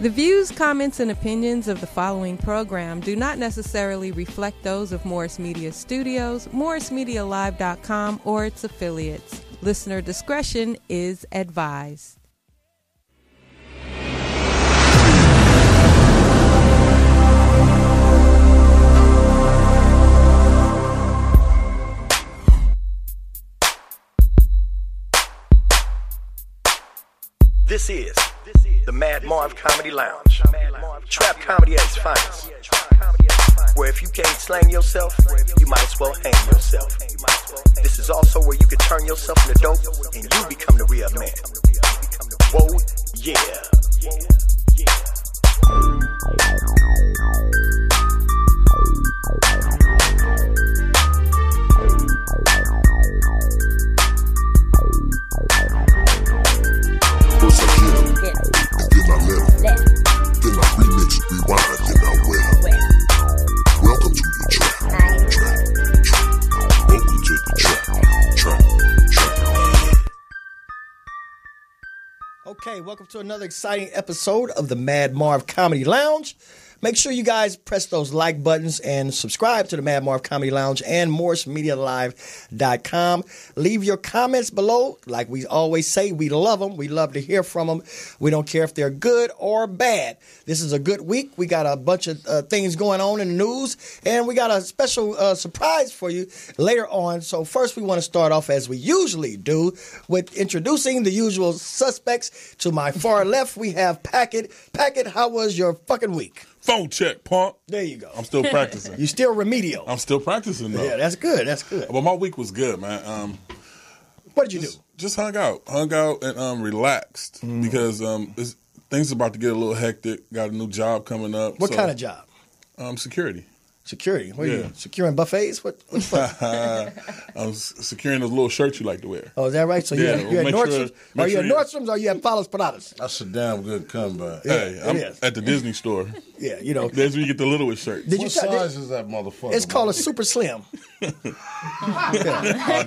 The views, comments, and opinions of the following program do not necessarily reflect those of Morris Media Studios, MorrisMediaLive.com, or its affiliates. Listener discretion is advised. This is the Madd Marv Comedy Lounge. Trap comedy at its finest. Where if you can't slang yourself, you might as well hang yourself. This is also where you can turn yourself into dope and you become the real man. Whoa, yeah. First I get him, and then I let him. Then I remix, rewind, then I wet him. Welcome to the trap. Welcome to the trap. Okay, welcome to another exciting episode of the Madd Marv Comedy Lounge. Make sure you guys press those like buttons and subscribe to the Madd Marv Comedy Lounge and MorrisMediaLive.com. Leave your comments below. Like we always say, we love them. We love to hear from them. We don't care if they're good or bad. This is a good week. We got a bunch of things going on in the news, and we got a special surprise for you later on. So first, we want to start off, as we usually do, with introducing the usual suspects. To my far left, we have Packett. Packett, how was your fucking week? Phone check, punk. There you go. I'm still practicing. You still remedial. I'm still practicing, though. Yeah, that's good. That's good. But my week was good, man. What did you do? Just hung out and relaxed because things about to get a little hectic. Got a new job coming up. What kind of job? Security. Security? What are you securing buffets? What's I'm securing those little shirts you like to wear. Oh, is that right? So you're at Nordstrom's? Are you at Nordstrom's or are you at Palos Paradas? That's a damn good comeback. Hey, I'm at the Disney store. Yeah, you know. That's where you get the littlest shirt. What size is that motherfucker? It's called a super slim. A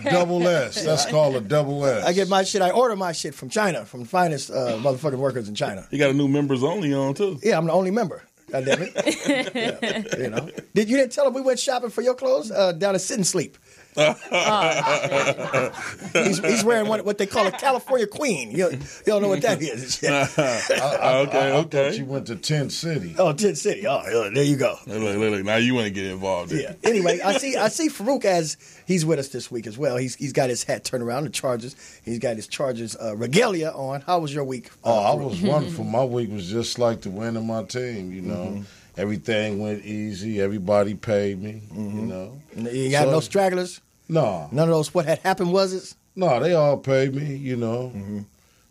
double S. That's called a double S. I order my shit from China, from the finest motherfucking workers in China. You got a new members only on, too. Yeah, I'm the only member. God damn it. Yeah, you know. You didn't tell him we went shopping for your clothes down at Sit and Sleep. He's wearing what they call a California Queen. You don't know what that is. I thought you went to Tent City. Oh, Tent City. Oh, there you go. Look, now you want to get involved. Yeah. Anyway, I see Farooq as he's with us this week as well. He's got his hat turned around, the Chargers. He's got his Chargers regalia on. How was your week? I was wonderful. My week was just like the win of my team, you know. Mm-hmm. Everything went easy. Everybody paid me, you know. You got no stragglers? No. None of those what had happened was it? No, they all paid me, you know. Mm-hmm.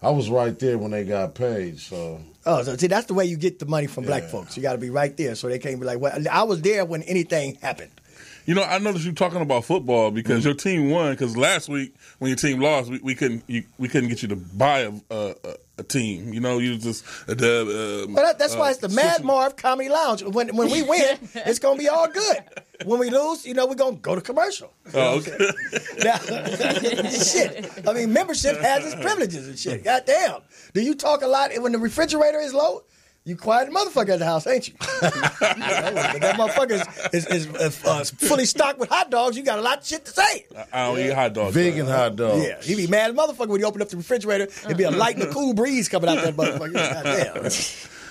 I was right there when they got paid, so. Oh, so see, that's the way you get the money from black folks. You got to be right there so they can't be like, well, I was there when anything happened. You know, I noticed you talking about football because your team won. Because last week when your team lost, we couldn't get you to buy a team. You know, you just well, that's why it's the Madd Marv Comedy Lounge. When we win, it's gonna be all good. When we lose, you know, we're gonna go to commercial. Oh, okay. Now, shit. I mean, membership has its privileges and shit. Goddamn. Do you talk a lot when the refrigerator is low? You quiet motherfucker at the house, ain't you? But that motherfucker is fully stocked with hot dogs. You got a lot of shit to say. I don't eat hot dogs. Vegan hot dogs. Yeah, he be mad as motherfucker when you open up the refrigerator. It'd be a light and a cool breeze coming out that motherfucker. Goddamn.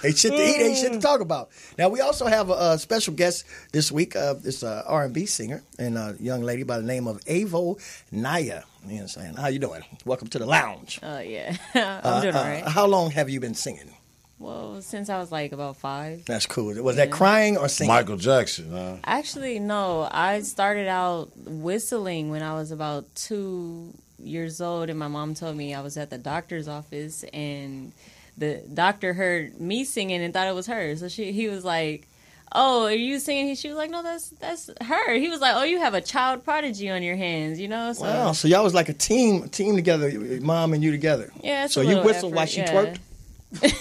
Ain't shit to eat, ain't shit to talk about. Now, we also have a special guest this week. It's an R&B singer and a young lady by the name of Nyah. You know what I'm saying? How you doing? Welcome to the lounge. Oh, yeah. I'm doing all right. How long have you been singing? Well, since I was like about 5. That's cool. Was that crying or singing? Michael Jackson. Actually, no. I started out whistling when I was about 2 years old, and my mom told me I was at the doctor's office, and the doctor heard me singing and thought it was her. So he was like, "Oh, are you singing?" She was like, "No, that's her." He was like, "Oh, you have a child prodigy on your hands, you know?" So, wow. So y'all was like a team together, your mom and you together. Yeah. So you whistled while she twerked?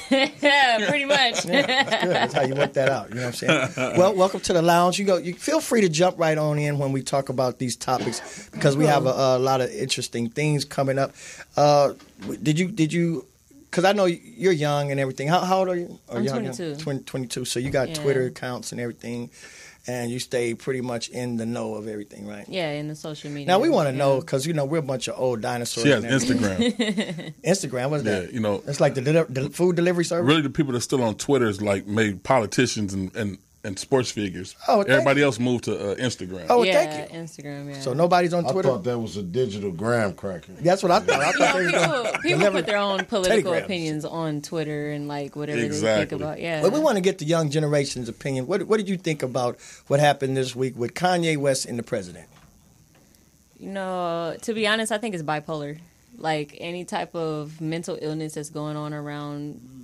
Yeah, pretty much. Yeah, that's good. That's how you work that out. You know what I'm saying? Well, welcome to the lounge. You feel free to jump right on in when we talk about these topics because we have a lot of interesting things coming up. Did you because I know you're young and everything. How old are you? I'm 22. 22. So you got Twitter accounts and everything, and you stay pretty much in the know of everything, right? Yeah, in the social media. Now we want to know because we're a bunch of old dinosaurs. She has and everything. Instagram. Instagram, what's that? Yeah, it's like the food delivery service. Really, the people that's still on Twitter is like made politicians and sports figures. Oh, everybody else moved to Instagram. Oh, yeah, thank you. Instagram. Yeah. So nobody's on Twitter. I thought that was a digital graham cracker. That's what I thought. I thought people put their own political telegrams. Opinions on Twitter and like whatever they think about. Yeah. Well, we want to get the young generation's opinion. What did you think about what happened this week with Kanye West and the president? To be honest, I think it's bipolar. Like any type of mental illness that's going on around.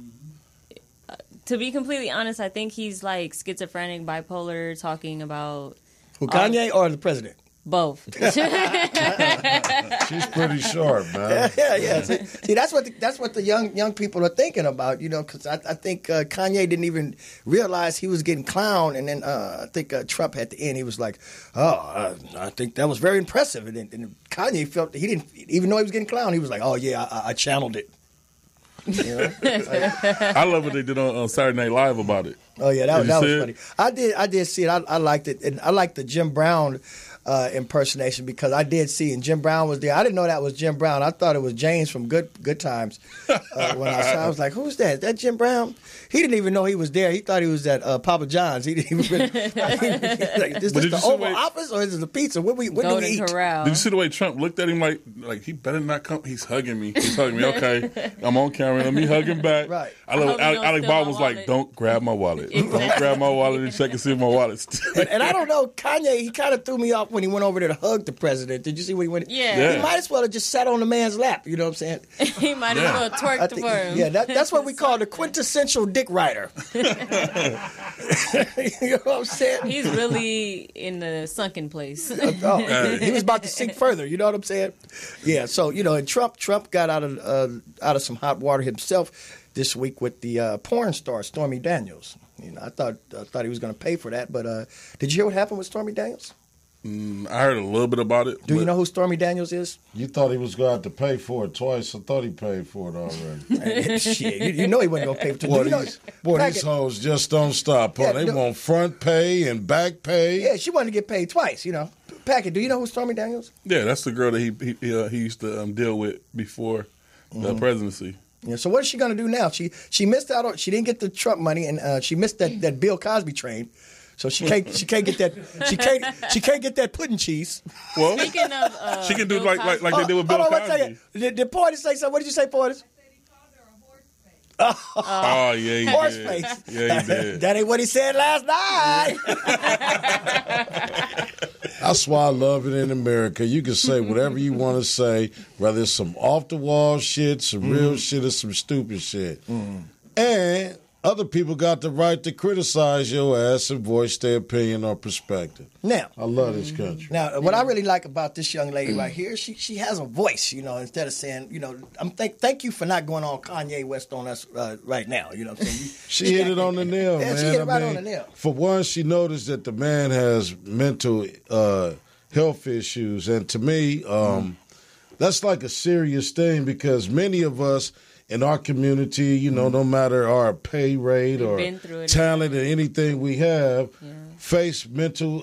To be completely honest, I think he's like schizophrenic, bipolar, talking about who, Kanye or the president? Both. She's pretty sharp, man. Yeah. See, that's what the young people are thinking about, because I think Kanye didn't even realize he was getting clowned, and then I think Trump at the end, he was like, I think that was very impressive, and Kanye felt he didn't even know he was getting clowned. He was like, oh yeah, I channeled it. I love what they did on Saturday Night Live about it. Oh yeah, that was funny. I did see it. I liked it, and I liked the Jim Brown impersonation because I did see, and Jim Brown was there. I didn't know that was Jim Brown. I thought it was James from Good Times. When I saw, I was like, "Who's that? Is that Jim Brown?" He didn't even know he was there. He thought he was at Papa John's. He didn't even. Is this the Oval Office or is it the pizza? When do we eat? Corral. Did you see the way Trump looked at him like he better not come? He's hugging me. Okay, I'm on camera. Let me hug him back. Right. I love Alec Baldwin was like, "Don't grab my wallet. Don't grab my wallet and check and see if my wallet's." And I don't know, Kanye. He kind of threw me off when he went over there to hug the president. Did you see when he went? Yeah. He might as well have just sat on the man's lap. You know what I'm saying? He might as well twerked for him. Yeah, that's what we call the quintessential dick rider. You know what I'm saying? He's really in the sunken place. He was about to sink further. You know what I'm saying? Yeah. So and Trump got out of some hot water himself this week with the porn star Stormy Daniels. I thought he was going to pay for that, but did you hear what happened with Stormy Daniels? I heard a little bit about it. Do you know who Stormy Daniels is? You thought he was going to have to pay for it twice. I thought he paid for it already. Shit, you know he wasn't going to pay for it. These hoes just don't stop. Huh? They want front pay and back pay. Yeah, she wanted to get paid twice, Packett, do you know who Stormy Daniels? Yeah, that's the girl that he used to deal with before the presidency. Yeah, so what is she going to do now? She missed out on. She didn't get the Trump money, and she missed that Bill Cosby train. So she can't get that she can't get that pudding cheese. Well, speaking of, she can do like they did with Bill Cosby. Did Portis say something? What did you say, Portis? Oh, yeah, he horse did. face. Yeah, he did. That ain't what he said last night. That's why I love it in America. You can say whatever you want to say, whether it's some off-the-wall shit, some real shit, or some stupid shit. And other people got the right to criticize your ass and voice their opinion or perspective. Now, I love this country. Now, what I really like about this young lady right here, she has a voice, instead of saying, thank you for not going on Kanye West on us right now. You know what I'm saying? She hit it on the nail, man. She hit it right on the nail. For one, she noticed that the man has mental health issues. And to me, that's like a serious thing because many of us in our community, no matter our pay rate or talent or anything we have, face mental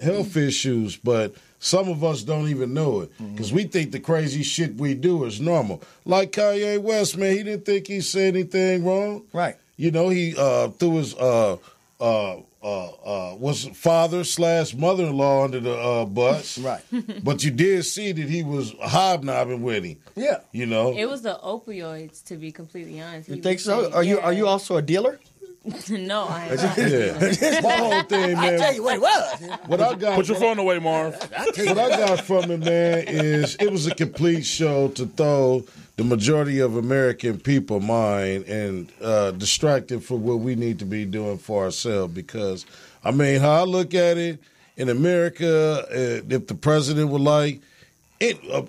health issues. But some of us don't even know it because we think the crazy shit we do is normal. Like Kanye West, man, he didn't think he said anything wrong. Right. He threw his was father/mother-in-law under the bus. Right. But you did see that he was hobnobbing with him. Yeah. It was the opioids, to be completely honest. You think so? Are you also a dealer? No, I am not. Yeah. My whole thing, man. I tell you what it was. What I got, Put your phone away, Marv. What I got from it, man, is it was a complete show to throw the majority of American people mind and distracted from what we need to be doing for ourselves. Because, how I look at it, in America, if the president would like,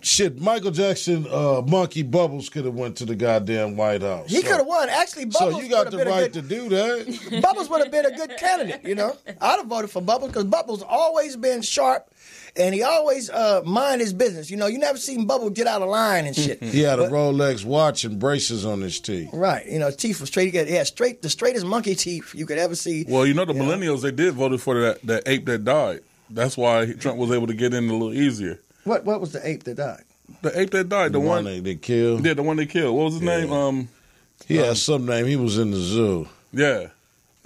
Shit, Michael Jackson, Monkey Bubbles could have went to the goddamn White House. He could have won. Actually, Bubbles. So you got the right to do that. Bubbles would have been a good candidate. You know, I'd have voted for Bubbles because Bubbles always been sharp, and he always mind his business. You know, you never seen Bubbles get out of line and shit. He had a Rolex watch and braces on his teeth. Right. You know, his teeth was straight. He had the straightest monkey teeth you could ever see. Well, you know, the millennials, they did vote for that ape that died. That's why Trump was able to get in a little easier. What was the ape that died? The ape that died, the one they killed. Yeah, the one they killed. What was his name? He had some name. He was in the zoo. Yeah.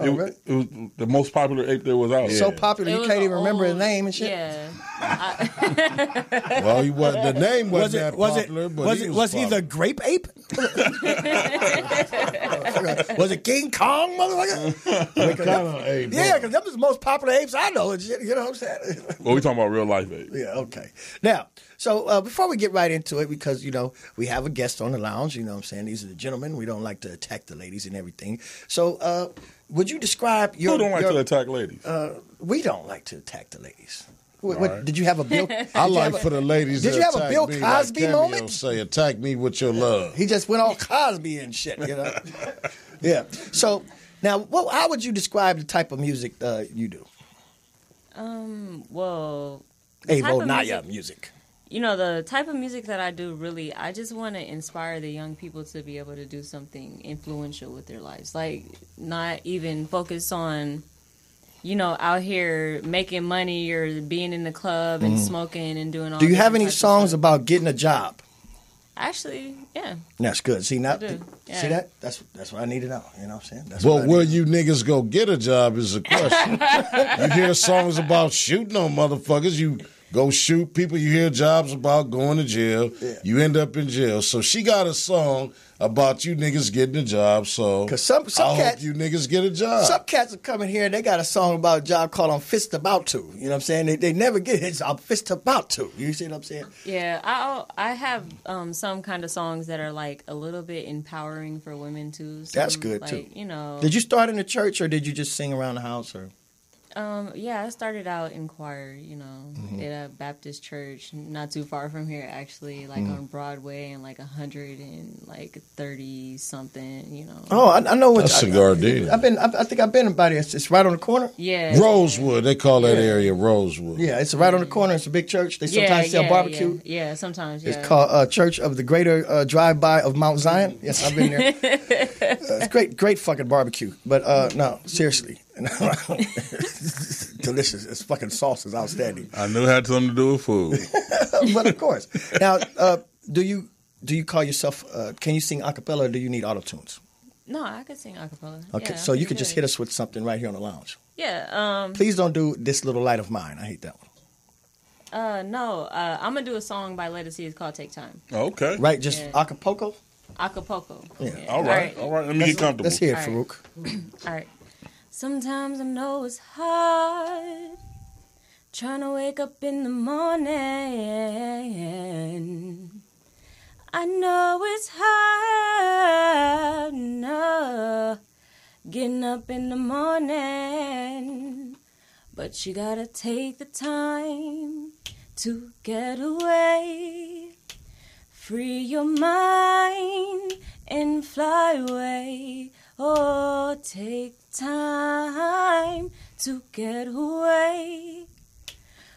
Really? It was the most popular ape there was out. So popular you can't even remember his name and shit. Yeah. Well, the name wasn't that popular, but was he the grape ape? Was it King Kong, motherfucker? What kind of ape? Yeah, because that was the most popular apes I know. You know what I'm saying? Well, we talking about real life apes. Yeah, okay. Now, so before we get right into it, because, you know, we have a guest on the lounge, you know what I'm saying? These are the gentlemen. We don't like to attack the ladies and everything. So would you describe your... Who don't like to attack ladies? We don't like to attack the ladies. Right. Did you have a Bill... I like for the ladies Did that you have a attack Bill me Cosby like moment? Say, attack me with your love. He just went all Cosby and shit, you know? Yeah. So, now, how would you describe the type of music you do? Well... Avo Nyah music. You know, the type of music that I do, really, I just want to inspire the young people to be able to do something influential with their lives. Like, not even focus on, you know, out here making money or being in the club and smoking and doing all that. Do you have any songs about getting a job? Actually, yeah. That's good. See, now, do. Yeah. see that? That's what I need to know. You know what I'm saying? That's Well, what I where need to you niggas go get a job is a question. You hear songs about shooting on motherfuckers. You go shoot people. You hear jobs about going to jail. Yeah. You end up in jail. So she got a song about you niggas getting a job. So 'Cause some I cats, hope you niggas get a job. Some cats are coming here and they got a song about a job called "I'm Fist About To." You know what I'm saying? They never get it. "I'm Fist About To." You see what I'm saying? Yeah, I have some kind of songs that are like a little bit empowering for women too. That's good, like, too. You know, Did you start in the church or did you just sing around the house? Or yeah, I started out in choir, you know, at a Baptist church not too far from here, actually, like on Broadway and like 130 something, you know. Oh, I know what. That's Gardena. I think I've been about it. It's right on the corner. Yeah, Rosewood. They call that area Rosewood. Yeah, it's right on the corner. It's a big church. They sometimes sell barbecue. Yeah, sometimes. Yeah. It's called Church of the Greater Drive-By of Mount Zion. Yes, I've been there. It's great fucking barbecue. But no, seriously. Delicious. It's fucking sauce is outstanding. I knew it had something to do with food. But of course. Now, do you call yourself, can you sing a cappella or do you need auto-tunes? No, I could sing a cappella. Okay, yeah, so you could just hit us with something right here on the lounge. Yeah. Please don't do This Little Light of Mine. I hate that one. No, I'm going to do a song by Let It See. It's called Take Time. Okay. Right, just Acapulco? Acapulco. Yeah. All right. Let me get comfortable. Let's hear it, All right. Farooq. All right. Sometimes I know it's hard trying to wake up in the morning. I know it's hard, no, getting up in the morning. But you gotta take the time to get away. Free your mind and fly away. Oh, take time to get away.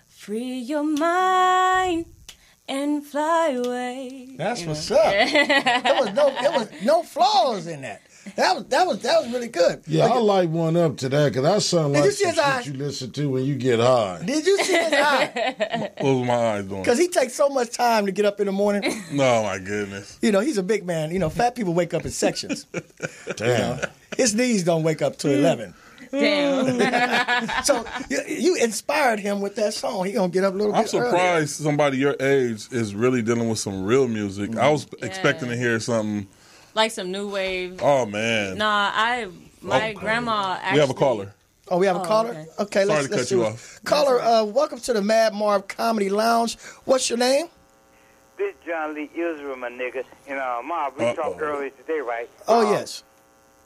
Free your mind and fly away. That's what's up. There was no flaws in that. That was really good. Yeah, I like one up to that because that sound Did like you see some his eyes? shit you listen to when you get high. Did you see his eye? What was my eyes doing? Because he takes so much time to get up in the morning. Oh, my goodness. You know, he's a big man. You know, fat people wake up in sections. Damn. His knees don't wake up till 11. Damn. So you inspired him with that song. He gonna get up a little I'm bit earlier. surprised somebody your age is really dealing with some real music. I was expecting to hear something. Like some new wave. Oh, man. Nah, my grandma actually... We have a caller. Oh, we have a caller? Okay, Sorry let's to cut do you it. off. Caller, welcome to the Madd Marv Comedy Lounge. What's your name? This John Lee Israel, my nigga. And Marv, we talked earlier today, right? Oh, yes.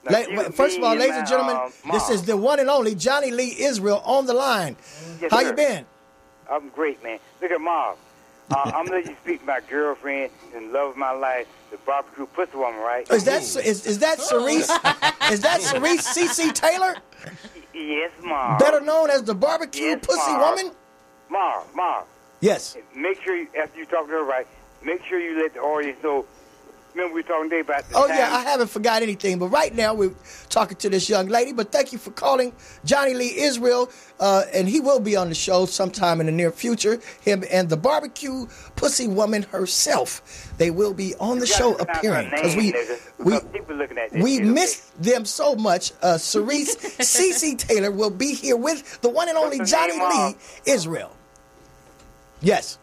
Now, First of all, ladies and and gentlemen, this is the one and only Johnny Lee Israel on the line. Yes, How sir. you been? I'm great, man. Look at Marv. I'm gonna let you speak to my girlfriend and love of my life, the barbecue pussy woman, right? Is that Cerise? Is that Cerise C.C. Taylor? Yes, Marv. Better known as the barbecue Yes, pussy Marv. woman? Marv. Yes. Make sure, after you talk to her, right, make sure you let the audience know. Remember we were talking today about the Oh, time? yeah, I haven't forgot anything. But right now, we're talking to this young lady. But thank you for calling Johnny Lee Israel. And he will be on the show sometime in the near future. Him and the barbecue pussy woman herself. They will be on the show appearing. Because we missed them so much. Cerise C.C. Taylor will be here with the one and only Johnny Lee Israel. Yes.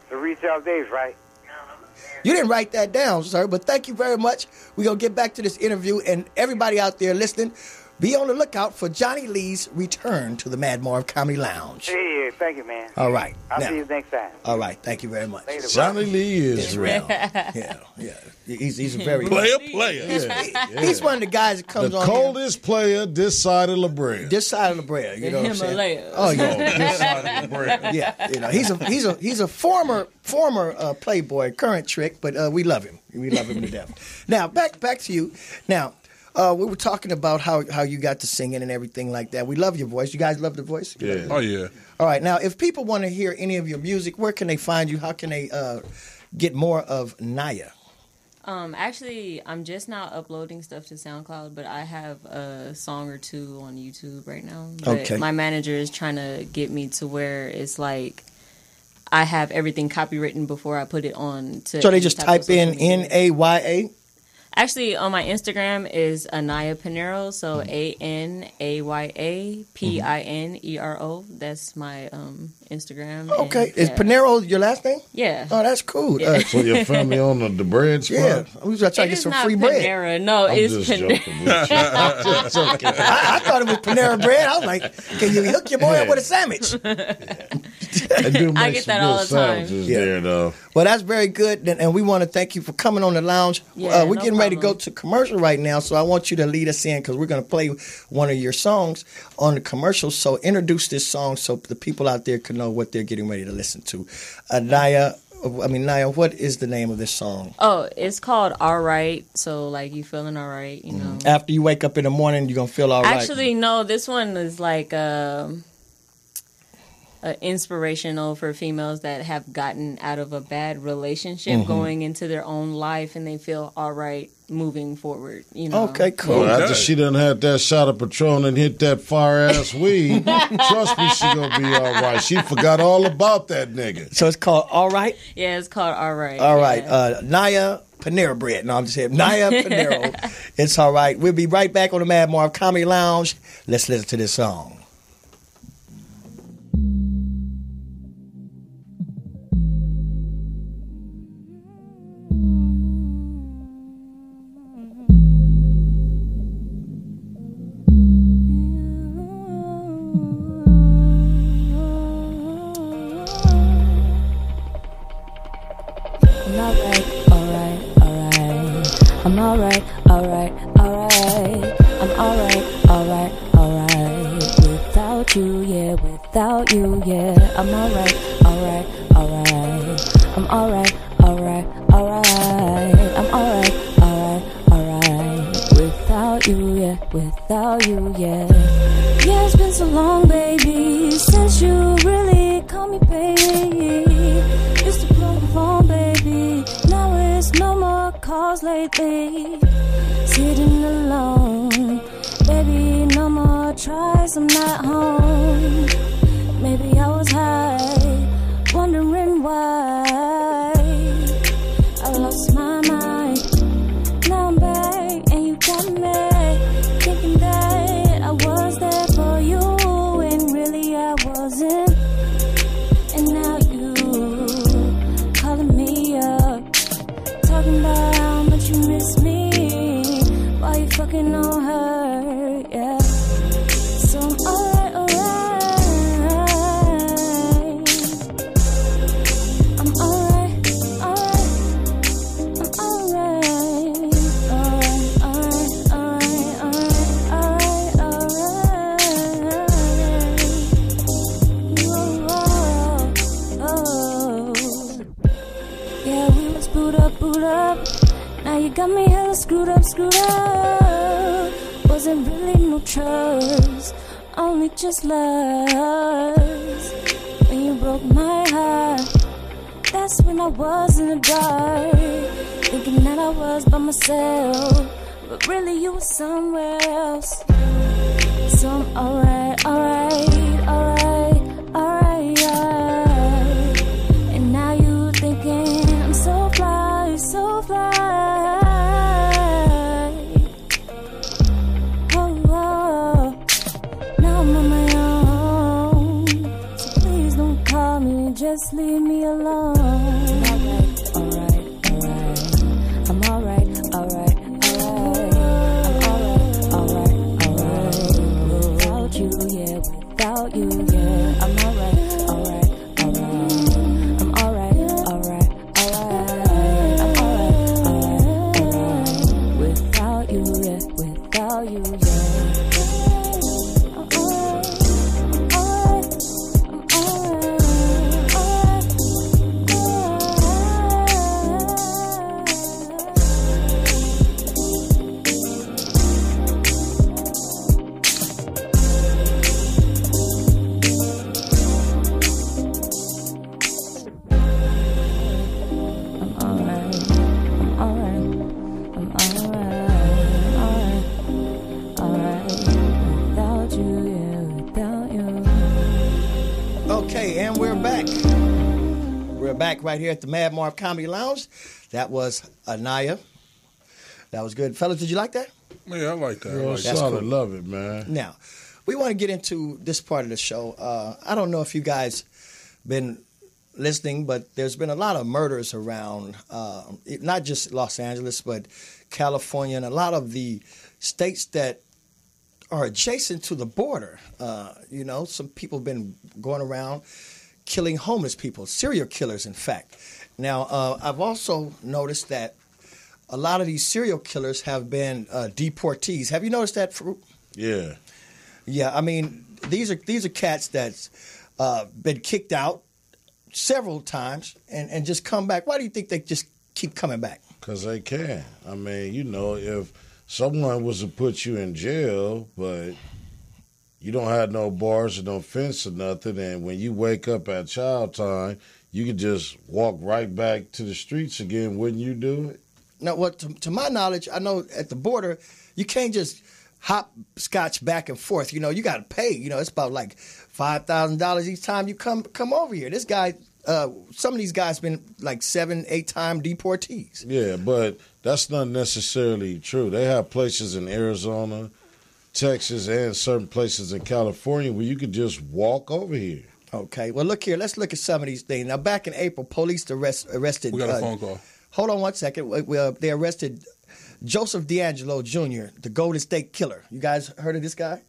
Cerise Davis, right? You didn't write that down, sir, but thank you very much. We're going to get back to this interview, and everybody out there listening, be on the lookout for Johnny Lee's return to the Madd Marv Comedy Lounge. Hey, thank you, man. All right. I'll Now, see you next time. all right. Thank you very much. Later, Johnny Lee Israel. Yeah. He's a very... Player. He's one of the guys that comes The on here, coldest player this side of La Brea. this side of the bread. You know what I'm saying? Himalayas. Oh, yeah. This side of La Brea. Yeah, you know, he's a former Playboy, current trick, but we love him. We love him to death. Now back to you. Now we were talking about how you got to singing and everything like that. We love your voice. You guys love the voice. Yeah. Oh yeah. All right. Now, if people want to hear any of your music, where can they find you? How can they get more of Nyah? Actually, I'm just now uploading stuff to SoundCloud, but I have a song or two on YouTube right now. But Okay. my manager is trying to get me to where it's like I have everything copywritten before I put it on. So they just type in Naya. Actually, on my Instagram is Anaya Pinero, so ANAYAPINERO. That's my Instagram. Okay. And, Is yeah. Pinero your last name? Yeah. Oh, that's cool. Yeah. So your family on the bread spot? Yeah. We was trying to It get is some not free bread. Panera. No, I'm it's just Panera. joking with you. I'm just joking. I thought it was Panera bread. I was like, can you hook your boy up with a sandwich? They do make I get some that good all the time. sandwiches Yeah. there, though. Well, that's very good, and we want to thank you for coming on the lounge. Yeah, we're no getting ready to go problem. to commercial right now, so I want you to lead us in because we're going to play one of your songs on the commercial. So introduce this song so the people out there can know what they're getting ready to listen to. Nyah, what is the name of this song? Oh, it's called All Right. So, like, you feeling all right, you know. After you wake up in the morning, you're going to feel all right. Actually, no, this one is like inspirational for females that have gotten out of a bad relationship going into their own life and they feel all right moving forward, you know. Okay, cool. Well, after she done had that shot of Patron and hit that fire-ass weed, trust me, she gonna be all right. She forgot all about that nigga. So it's called All Right? Yeah, it's called All Right. All right. Yeah. Nyah Panera Bread. No, I'm just saying. Nyah Panero. It's all right. We'll be right back on the Madd Marv Comedy Lounge. Let's listen to this song. I'm alright, alright, alright. I'm alright, alright, alright. Without you, yeah, without you, yeah. I'm alright, alright, alright. I'm alright, alright, alright. I'm alright, alright, alright. Without you, yeah, without you, yeah. Yeah, it's been so long, baby, since you really called me, baby. Used to blow the phone, baby. Now it's no more calls lately. Sitting alone, baby, no more tries, I'm not home. Maybe I was high, wondering why I lost my mind. Now I'm back and you got me thinking that I was there for you when really I wasn't. And now you calling me up, talking about how much you miss me while you fucking on her, yeah. got me hella screwed up. Wasn't really no trust, only just lust. When you broke my heart, that's when I was in the dark, thinking that I was by myself, but really you were somewhere else. So I'm alright. And now you thinking I'm so fly. Oh, now I'm on my own. So please don't call me, just leave me alone. I'm alright. Without you, yeah. I'm alright. I'm alright. Without you, yeah. Okay, and we're back. We're back right here at the Madd Marv Comedy Lounge. That was Anaya. That was good. Fellas, did you like that? Yeah, I like that. Real solid. Cool. Love it, man. Now, we want to get into this part of the show. I don't know if you guys been listening, but there's been a lot of murders around, not just Los Angeles, but California and a lot of the states that are adjacent to the border. Some people have been going around killing homeless people, serial killers, in fact. Now, I've also noticed that a lot of these serial killers have been deportees. Have you noticed that, Farooq? Yeah. Yeah, I mean, these are cats that's been kicked out several times and just come back. Why do you think they just keep coming back? Because they can. I mean, if someone was to put you in jail, but you don't have no bars or no fence or nothing, and when you wake up at child time, you could just walk right back to the streets again, wouldn't you do it? No, to my knowledge, I know at the border, you can't just hopscotch back and forth. You got to pay. It's about like $5,000 each time you come over here. This guy, some of these guys been like 7-8 time deportees. Yeah, but that's not necessarily true. They have places in Arizona, Texas, and certain places in California where you could just walk over here. Okay, well, look here. Let's look at some of these things. Now, back in April, police arrested... We got a phone call. Hold on one second. They arrested Joseph D'Angelo Jr., the Golden State Killer. You guys heard of this guy?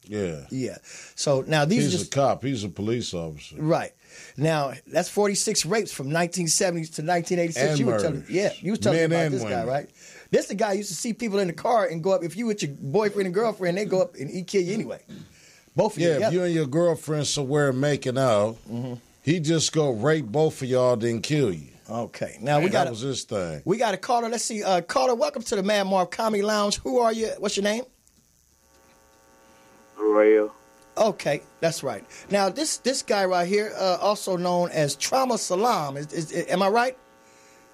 Yeah. Yeah. So now he's a cop. He's a police officer. Right. Now, that's 46 rapes from 1970 to 1986. And you were telling me about this guy, right? This the guy used to see people in the car and go up. If you with your boyfriend and girlfriend, they go up and he kill you anyway. Both of you together. If you and your girlfriend somewhere making out, he just go rape both of y'all, then kill you. Okay. Now that was his thing. We got a caller. Let's see. Caller, welcome to the Madd Marv Comedy Lounge. Who are you? What's your name? Royal. Okay, that's right. Now this guy right here, also known as Trauma Salam. Am I right?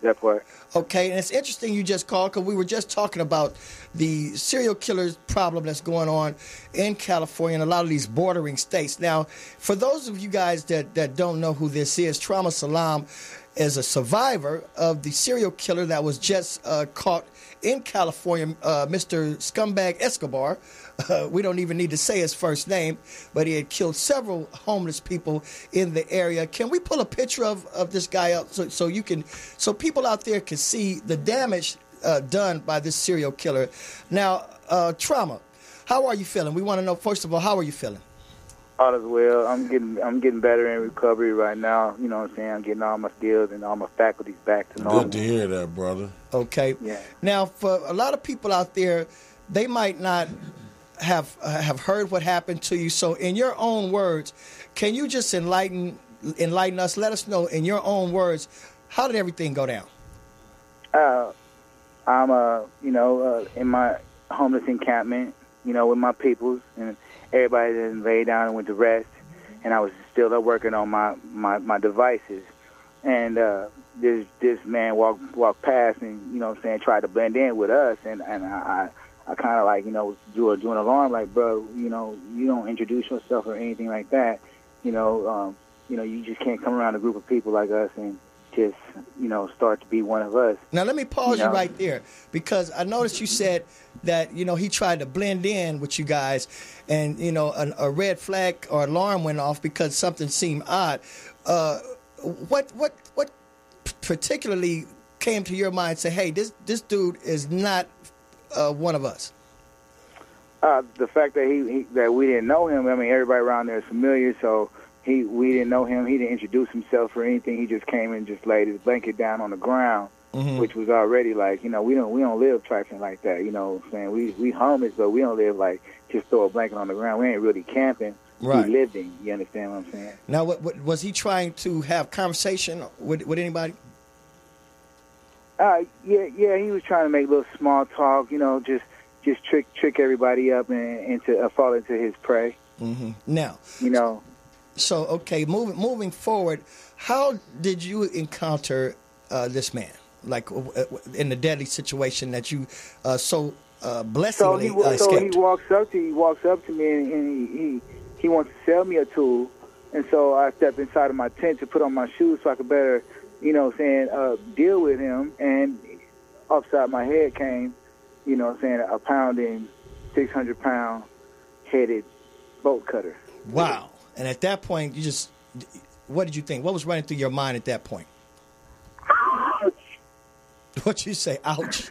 That's right. Okay, and it's interesting you just called because we were just talking about the serial killers problem that's going on in California and a lot of these bordering states. Now, for those of you guys that don't know who this is, Trauma Salam is a survivor of the serial killer that was just caught in California, Mr. Scumbag Escobar. We don't even need to say his first name, but he had killed several homeless people in the area. Can we pull a picture of this guy up so people out there can see the damage done by this serial killer? Now, Trauma, how are you feeling? We want to know, first of all, how are you feeling? All is well. I'm getting better in recovery right now. You know what I'm saying? I'm getting all my skills and all my faculties back to normal. Good to hear that, brother. Okay. Yeah. Now, for a lot of people out there, they might not have heard what happened to you. So, in your own words, can you just enlighten us? Let us know in your own words, how did everything go down? I'm in my homeless encampment, with my peoples, and everybody then laid down and went to rest, and I was still up working on my devices, and this man walked past and tried to blend in with us, and I kind of like drew an alarm, like, bro, you don't introduce yourself or anything like that, you just can't come around a group of people like us and just start to be one of us. Now let me pause you right there, because I noticed you said that he tried to blend in with you guys, and a red flag or alarm went off because something seemed odd. What particularly came to your mind? Say, hey, this dude is not one of us. The fact that that we didn't know him. I mean, everybody around there is familiar, so. We didn't know him. He didn't introduce himself or anything. He just came and just laid his blanket down on the ground, which was already like, we don't live trifling like that. What I'm saying? We homeless, but we don't live like just throw a blanket on the ground. We ain't really camping. Right. We living. You understand what I'm saying? Now, what was he trying to have conversation with anybody? Yeah. He was trying to make a little small talk. Just trick everybody up and into fall into his prey. Mm-hmm. Now, So, okay, moving forward, how did you encounter this man, like in the deadly situation that you blessedly escaped? So he walks up to me, and he wants to sell me a tool, and so I stepped inside of my tent to put on my shoes so I could better, deal with him, and upside my head came, a pounding, 600-pound headed bolt cutter. Wow. And at that point, what did you think? What was running through your mind at that point? Ouch. What'd you say? Ouch.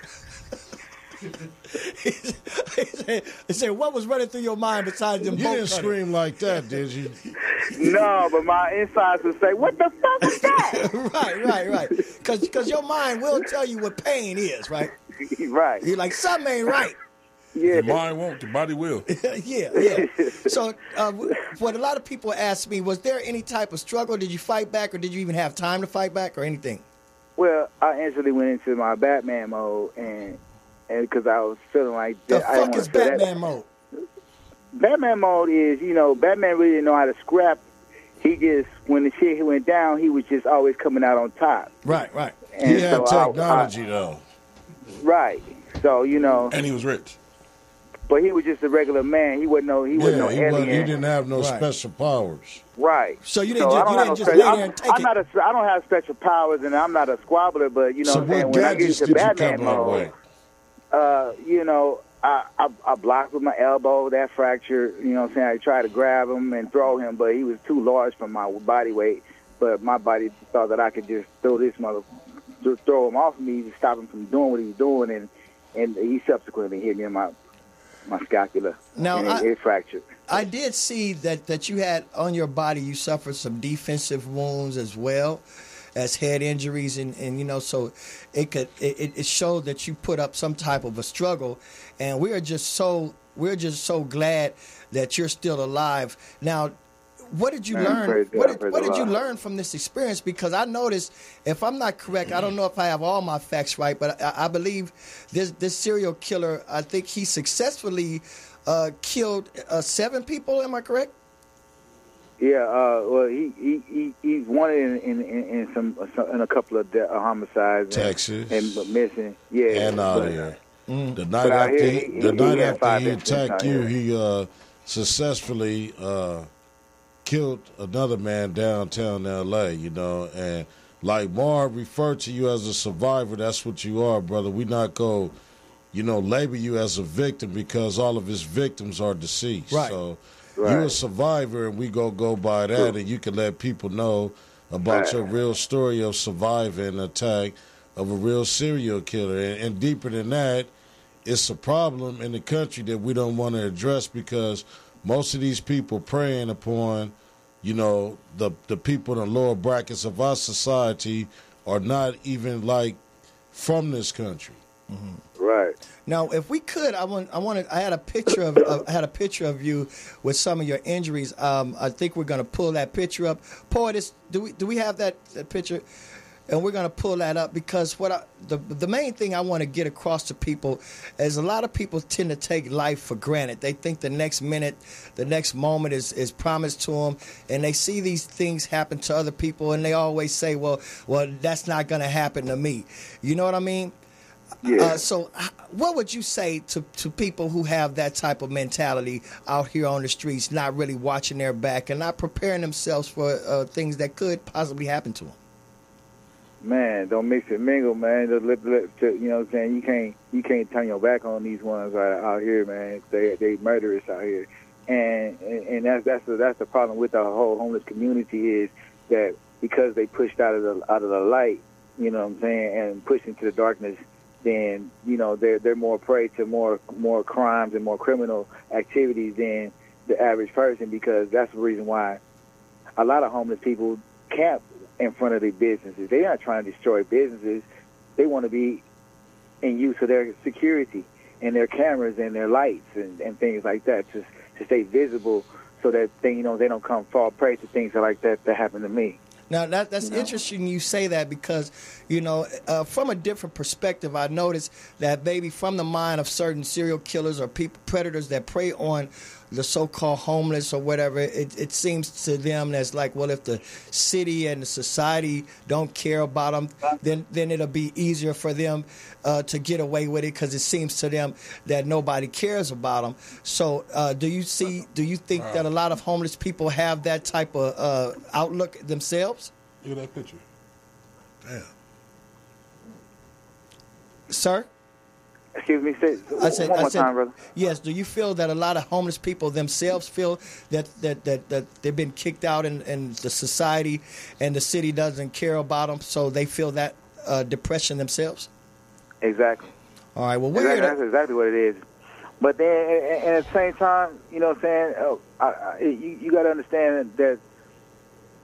he said, what was running through your mind besides them? You didn't scream like that, did you? No, but my insides would say, what the fuck is that? Right. Because your mind will tell you what pain is, right? Right. You're like, something ain't right. Yeah. The mind won't, the body will. Yeah. So what a lot of people ask me, was there any type of struggle? Did you fight back, or did you even have time to fight back or anything? Well, I instantly went into my Batman mode, and because I was feeling like the fuck is Batman mode? Batman mode is, Batman really didn't know how to scrap. He just, when the shit went down, he was just always coming out on top. Right. And he had technology, though. Right. So, And he was rich. But he was just a regular man. He wasn't no alien. He didn't have no special powers. Right. So you didn't just lay there and take it. I don't have special powers, and I'm not a squabbler. But so what I'm saying, when I get into Batman mode, I blocked with my elbow that fracture. I tried to grab him and throw him, but he was too large for my body weight. But my body thought that I could just throw him off of me to stop him from doing what he was doing, and he subsequently hit me in my scapula. Now, and it fractured. I did see that you had on your body, you suffered some defensive wounds as well as head injuries, and so it showed that you put up some type of a struggle, and we're just so glad that you're still alive. Now, what did you learn? What did you learn from this experience? Because I noticed, if I'm not correct, I don't know if I have all my facts right, but I believe this serial killer, I think he successfully killed 7 people. Am I correct? Yeah. Well, he's wanted in a couple of after Texas and missing. Yeah. And out here. The night after he attacked you, he successfully killed another man downtown L.A., and like Marv referred to you as a survivor, that's what you are, brother. We not go, label you as a victim because all of his victims are deceased. Right. So you're a survivor, and we go by that, and you can let people know about your real story of surviving an attack of a real serial killer. And deeper than that, it's a problem in the country that we don't want to address because most of these people preying upon, the people in the lower brackets of our society are not even from this country. Mm-hmm. Right. Now, if we could, I had a picture of you with some of your injuries. I think we're going to pull that picture up. Poetess, do we have that picture? And we're going to pull that up because the main thing I want to get across to people is a lot of people tend to take life for granted. They think the next minute, the next moment is promised to them, and they see these things happen to other people, and they always say, well, that's not going to happen to me. You know what I mean? Yeah. So what would you say to people who have that type of mentality out here on the streets, not really watching their back and not preparing themselves for things that could possibly happen to them? Man, don't mix and mingle, man. You know what I'm saying? You can't turn your back on these ones out here, man. They murderous out here, and that's the problem with the whole homeless community is that because they pushed out of the light, you know what I'm saying, and pushed into the darkness, then you know they're more prey to more crimes and more criminal activities than the average person, because that's the reason why a lot of homeless people camp in front of their businesses. They're not trying to destroy businesses. They want to be in use of their security and their cameras and their lights and things like that to stay visible, so that they don't fall prey to things like that happen to me. Now, that's interesting you say that because, from a different perspective, I noticed that maybe from the mind of certain serial killers or predators that prey on the so-called homeless or whatever, it seems to them that's like, well, if the city and the society don't care about them, then it'll be easier for them to get away with it, because it seems to them that nobody cares about them. So do you think that a lot of homeless people have that type of outlook themselves? Look at that picture. Damn. Sir? Excuse me, say one more time, brother. Yes, do you feel that a lot of homeless people themselves feel that they've been kicked out and the society and the city doesn't care about them, so they feel that depression themselves? Exactly. All right, well, that's exactly what it is. But then, and at the same time, you know what I'm saying, you got to understand that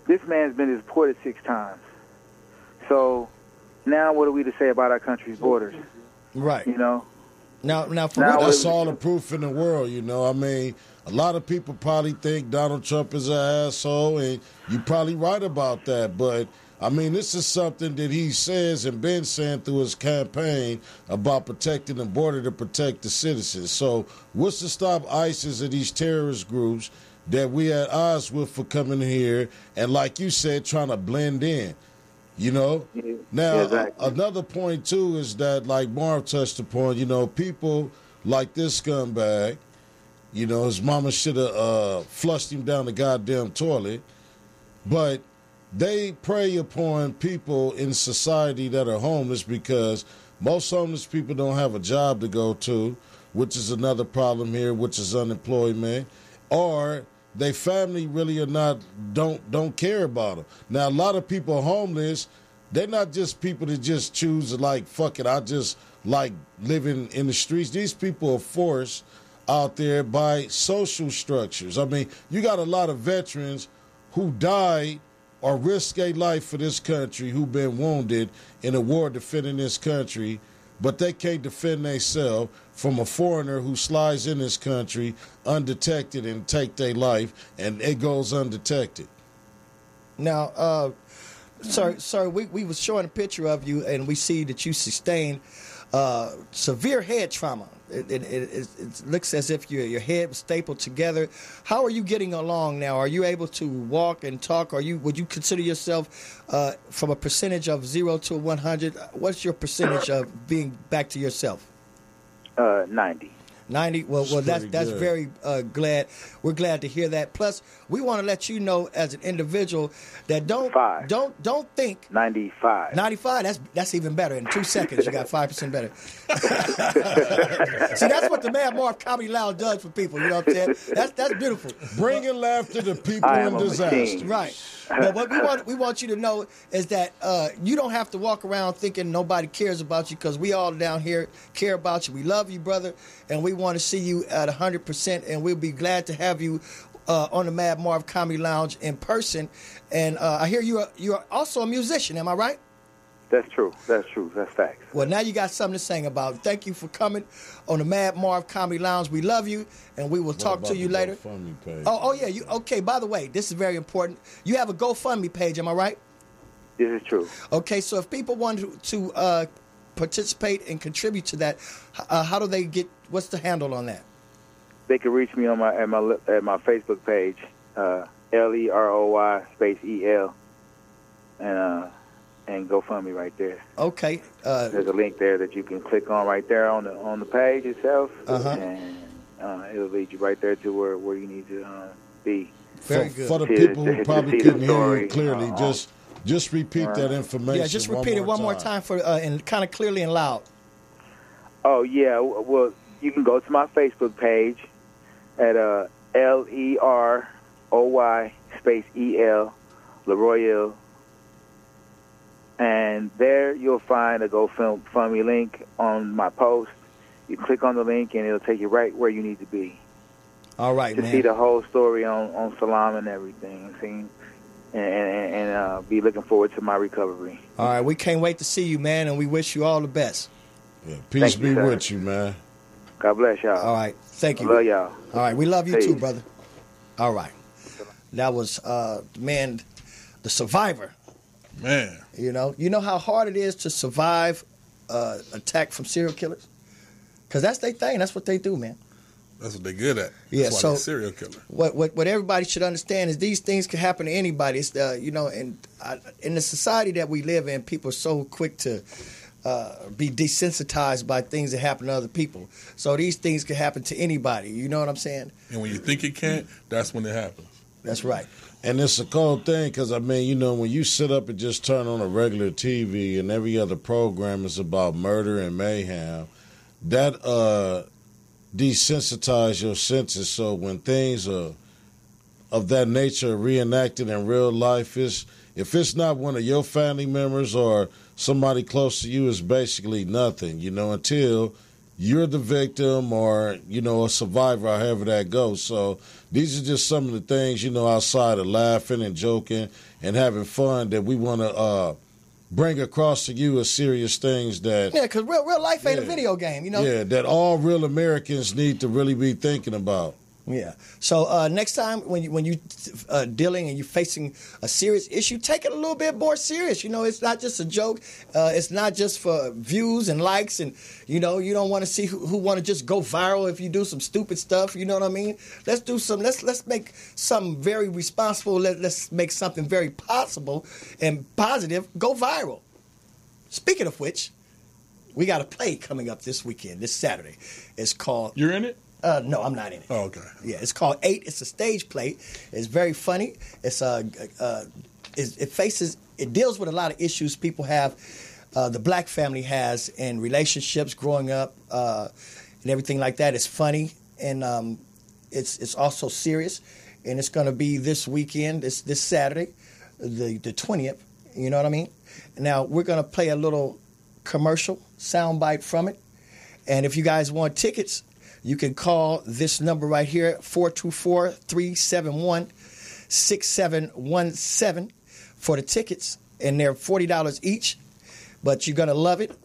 this man's been deported 6 times. So now what are we to say about our country's borders? Right. Now that's all the proof in the world, I mean, a lot of people probably think Donald Trump is an asshole, and you're probably right about that. But, I mean, this is something that he says and been saying through his campaign about protecting the border to protect the citizens. So what's to stop ISIS and these terrorist groups that we at odds with for coming here and, like you said, trying to blend in? Now, exactly. Another point, too, is that, like Marv touched upon, people like this scumbag, his mama should have flushed him down the goddamn toilet, but they prey upon people in society that are homeless because most homeless people don't have a job to go to, which is another problem here, which is unemployment, or they family really don't care about them. Now, a lot of people homeless, they're not just people that just choose to like, fuck it, I just like living in the streets. These people are forced out there by social structures. I mean, you got a lot of veterans who died or risked their life for this country, who've been wounded in a war defending this country, but they can't defend themselves from a foreigner who slides in this country undetected and take their life, and it goes undetected. Now, sir, we was showing a picture of you, and we see that you sustained severe head trauma. It looks as if your head was stapled together. How are you getting along now? Are you able to walk and talk? Would you consider yourself, from a percentage of 0 to 100, what's your percentage of being back to yourself? 90. 90. Well, that's good. very glad. We're glad to hear that. Plus, we want to let you know as an individual that don't think 95. 95. That's even better. In 2 seconds, you got 5% better. See, that's what the Madd Marv Comedy Lounge does for people. You know what I'm saying? That's beautiful. Bringing laughter to people in disaster. Right. But what we want you to know is that you don't have to walk around thinking nobody cares about you, because we all down here care about you. We love you, brother, and we want to see you at 100%, and we'll be glad to have you on the Madd Marv Comedy Lounge in person. And I hear you're also a musician. Am I right? That's true. That's facts. Well, now you got something to sing about. Thank you for coming on the Madd Marv Comedy Lounge. We love you, and we will talk to you later. GoFundMe page? Oh yeah. Okay. By the way, this is very important. You have a GoFundMe page. Am I right? This is true. Okay, so if people want to participate and contribute to that, how do they get? What's the handle on that? They can reach me on my Facebook page, LEROY space EL, and GoFundMe right there. Okay. There's a link there that you can click on right there on the page itself, and it'll lead you right there to where you need to be. Very good. For the people who probably couldn't hear you story, clearly, just repeat that information. Yeah, just repeat it one more time for and kind of clearly and loud. Oh yeah, well you can go to my Facebook page at LEROY space EL, Leroyal, and there you'll find a GoFundMe link on my post. You click on the link and it'll take you right where you need to be. All right, to man. see the whole story on Salam and everything, and be looking forward to my recovery. All right, we can't wait to see you, man, and we wish you all the best. Yeah, peace be with you, man. God bless y'all. All right, thank you. I love y'all. All right, we love you Peace. too, brother. All right, that was man, the survivor. Man, you know how hard it is to survive attack from serial killers, because that's their thing. That's what they do, man. That's what they're good at. Yeah, that's why so they're serial killer. What everybody should understand is these things can happen to anybody. It's and in the society that we live in, people are so quick to be desensitized by things that happen to other people. So these things can happen to anybody. You know what I'm saying? And when you think it can't, that's when it happens. That's right. And it's a cold thing because, I mean, when you sit up and just turn on a regular TV and every other program is about murder and mayhem, that desensitize your senses. So when things of that nature are reenacted in real life, if it's not one of your family members or somebody close to you, it's basically nothing, until you're the victim or, a survivor, however that goes. So these are just some of the things, outside of laughing and joking and having fun that we want to bring across to you as serious things that... Yeah, because real life ain't a video game, Yeah, that all real Americans need to really be thinking about. Yeah. So next time when you dealing and you're facing a serious issue, take it a little bit more serious. It's not just a joke. It's not just for views and likes, and you don't want to see who want to just go viral if you do some stupid stuff. You know what I mean? Let's do some. Let's make something very responsible. Let's make something very possible and positive go viral. Speaking of which, we got a play coming up this weekend, this Saturday. It's called. You're in it? No, I'm not in it. Oh, okay. Yeah, it's called 8. It's a stage play. It's very funny. It's it deals with a lot of issues people have, the black family has in relationships growing up, and everything like that. It's funny and it's also serious, and it's going to be this weekend. It's this Saturday, the 20th. You know what I mean? Now we're going to play a little commercial soundbite from it, and if you guys want tickets, you can call this number right here, 424-371-6717 for the tickets, and they're $40 each, but you're going to love it.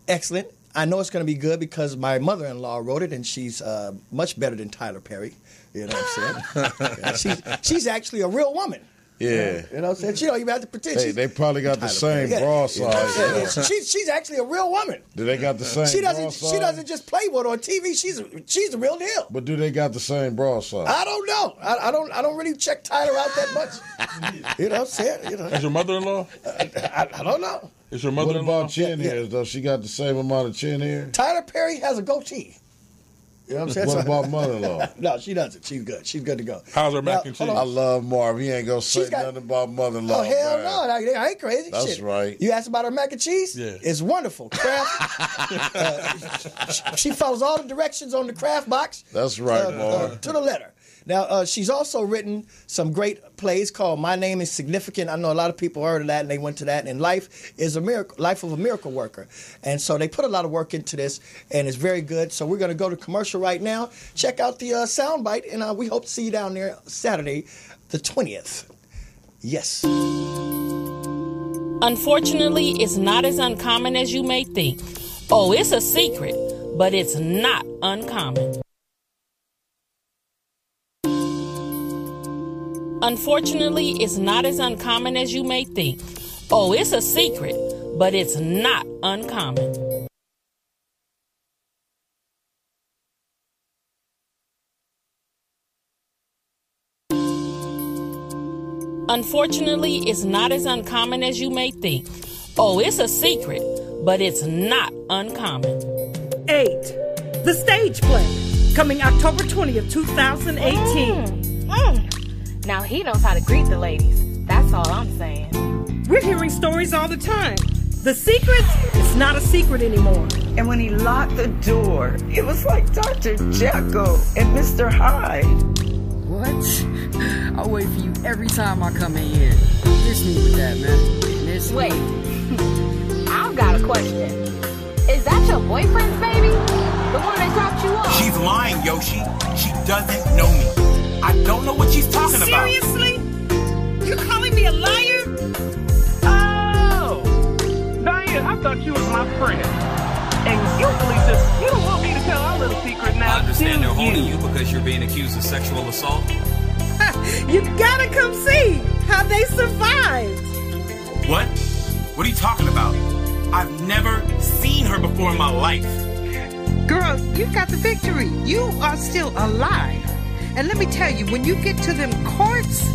Excellent. I know it's going to be good because my mother-in-law wrote it, and she's much better than Tyler Perry. You know what I'm saying? She's actually a real woman. Yeah. You know what I'm saying? She don't even have to pretend. Hey, they probably got the same bra size. Yeah. She's actually a real woman. Do they got the same bra size? She doesn't just play with her on TV. She's the real deal. But do they got the same bra size? I don't know. I don't really check Tyler out that much. You know what I'm saying? Is your mother-in-law? I don't know. Is your mother-in-law? What about chin hairs, though? She got the same amount of chin hair? Tyler Perry has a goatee. You know what I'm saying? What about mother-in-law? No, she doesn't. She's good. She's good to go. How's her mac and cheese? I love Marv. He ain't going to say nothing about mother-in-law. Oh, hell no. I ain't crazy. That's shit. right. You asked about her mac and cheese? Yeah. It's wonderful. Kraft. She follows all the directions on the Kraft box. That's right, Marv. To the letter. Now, she's also written some great plays called My Name is Significant. I know a lot of people heard of that, and they went to that. And Life is a Miracle, Life of a Miracle Worker. And so they put a lot of work into this, and it's very good. So we're going to go to commercial right now. Check out the soundbite, and we hope to see you down there Saturday, the 20th. Yes. Unfortunately, it's not as uncommon as you may think. Oh, it's a secret, but it's not uncommon. Unfortunately, it's not as uncommon as you may think. Oh, it's a secret, but it's not uncommon. Unfortunately, it's not as uncommon as you may think. Oh, it's a secret, but it's not uncommon. 8. The Stage Play, coming October 20th, 2018. Now he knows how to greet the ladies. That's all I'm saying. We're hearing stories all the time. The secret is not a secret anymore. And when he locked the door, it was like Dr. Jekyll and Mr. Hyde. What? I wait for you every time I come in here. Miss me with that, man. Miss me. Wait, I've got a question. Is that your boyfriend's baby? The one that dropped you off? She's lying, Yoshi. She doesn't know me. I don't know what she's talking about. Seriously? You're calling me a liar? Oh! Diane, I thought you was my friend. And you believe this. You don't want me to tell our little secret now. I understand they're holding you because you're being accused of sexual assault. You gotta come see how they survived. What? What are you talking about? I've never seen her before in my life. Girl, you got the victory. You are still alive. And let me tell you, when you get to them courts,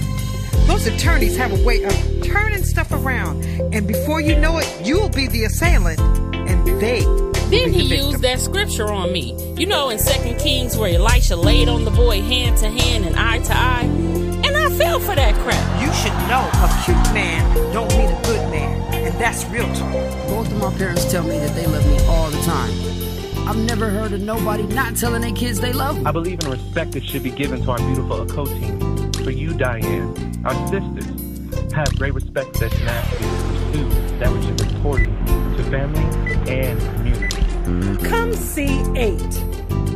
those attorneys have a way of turning stuff around. And before you know it, you'll be the assailant. And they Then he used that scripture on me. You know, in 2 Kings where Elisha laid on the boy hand to hand and eye to eye. And I fell for that crap. You should know a cute man don't mean a good man. And that's real talk. Both of my parents tell me that they love me all the time. I've never heard of nobody not telling their kids they love them. I believe in respect that should be given to our beautiful co-team. For you, Diane, our sisters, have great respect that tenacity to pursue that which is important to family and community. Come see 8.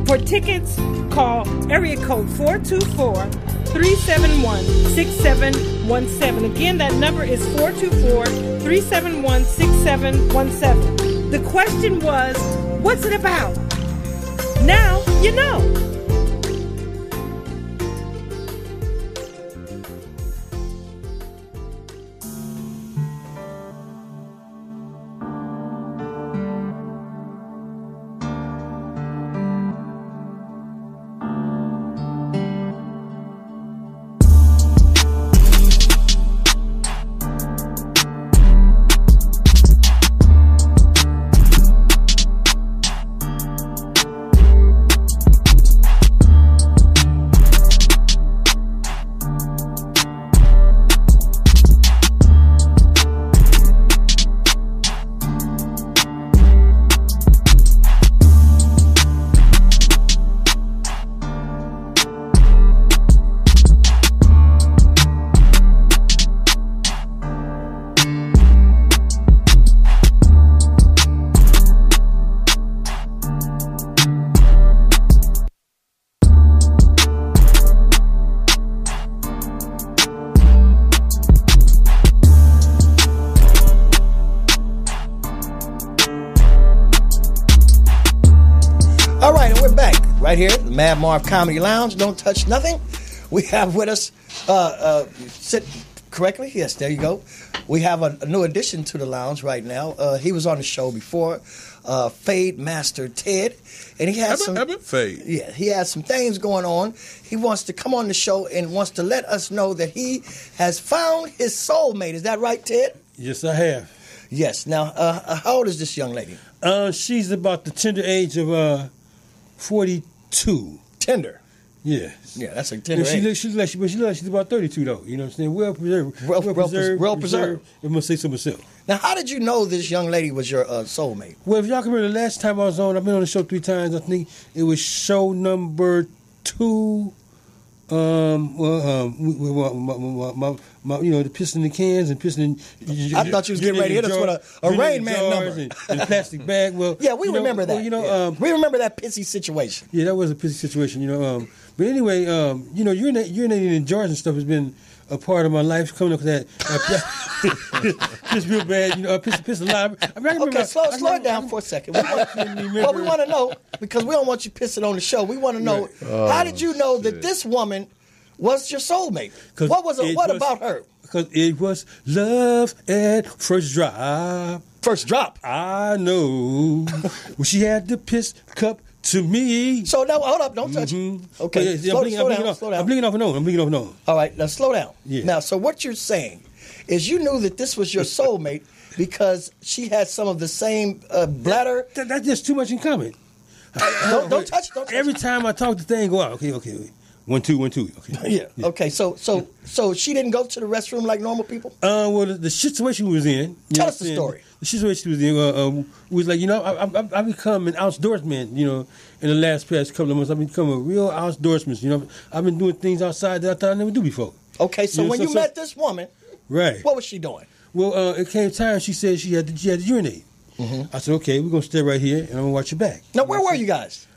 For tickets, call area code 424-371-6717. Again, that number is 424-371-6717. The question was, what's it about? Now you know. Right here, the Madd Marv Comedy Lounge. Don't touch nothing. We have with us, sit correctly? Yes, there you go. We have a new addition to the lounge right now. He was on the show before, Fade Master Ted. And he has Fade. Yeah, he has some things going on. He wants to come on the show and wants to let us know that he has found his soulmate. Is that right, Ted? Yes, I have. Yes. Now, how old is this young lady? She's about the tender age of 42. Tender? Yeah. Yeah, that's a tender age. She looks like she's about 32, though. You know what I'm saying? Well preserved. Well preserved. I must say so myself. Now, how did you know this young lady was your soulmate? Well, if y'all can remember the last time I was on, I've been on the show 3 times. I think it was show number 2. The piston in cans and piston. I thought you was getting ready to hit us with a Rain Man number and a plastic bag. Well, yeah, we remember that. We remember that pissy situation. Yeah, that was a pissy situation. But anyway, urinating in jars and stuff has been a part of my life. Coming up with that, just real bad. Piss a lot. Okay, slow it down for a second. We want to know, because we don't want you pissing on the show. We want to know, how did you know that this woman was your soulmate? What about her? Because it was love at first drop. First drop. I know. When she had the piss cup to me. So now, hold up, don't touch it. Okay, slow down. I'm blinking off and on. All right, now slow down. Yeah. Now, so what you're saying is you knew that this was your soulmate because she had some of the same bladder. That's just too much in common. Don't touch it. Every time I talk, the thing go out. Okay. 1, 2, 1, 2. Okay. Yeah. Okay. So she didn't go to the restroom like normal people. Well, the situation we was in. Tell us the story. The situation she was in was like, I've become an outdoorsman. In the last past couple of months, I've become a real outdoorsman. I've been doing things outside that I thought I never do before. Okay. So when you met this woman, right? What was she doing? Well, it came time. She said she had to urinate. Mm-hmm. I said, okay, we're gonna stay right here, and I'm gonna watch your back. Now, where were you guys?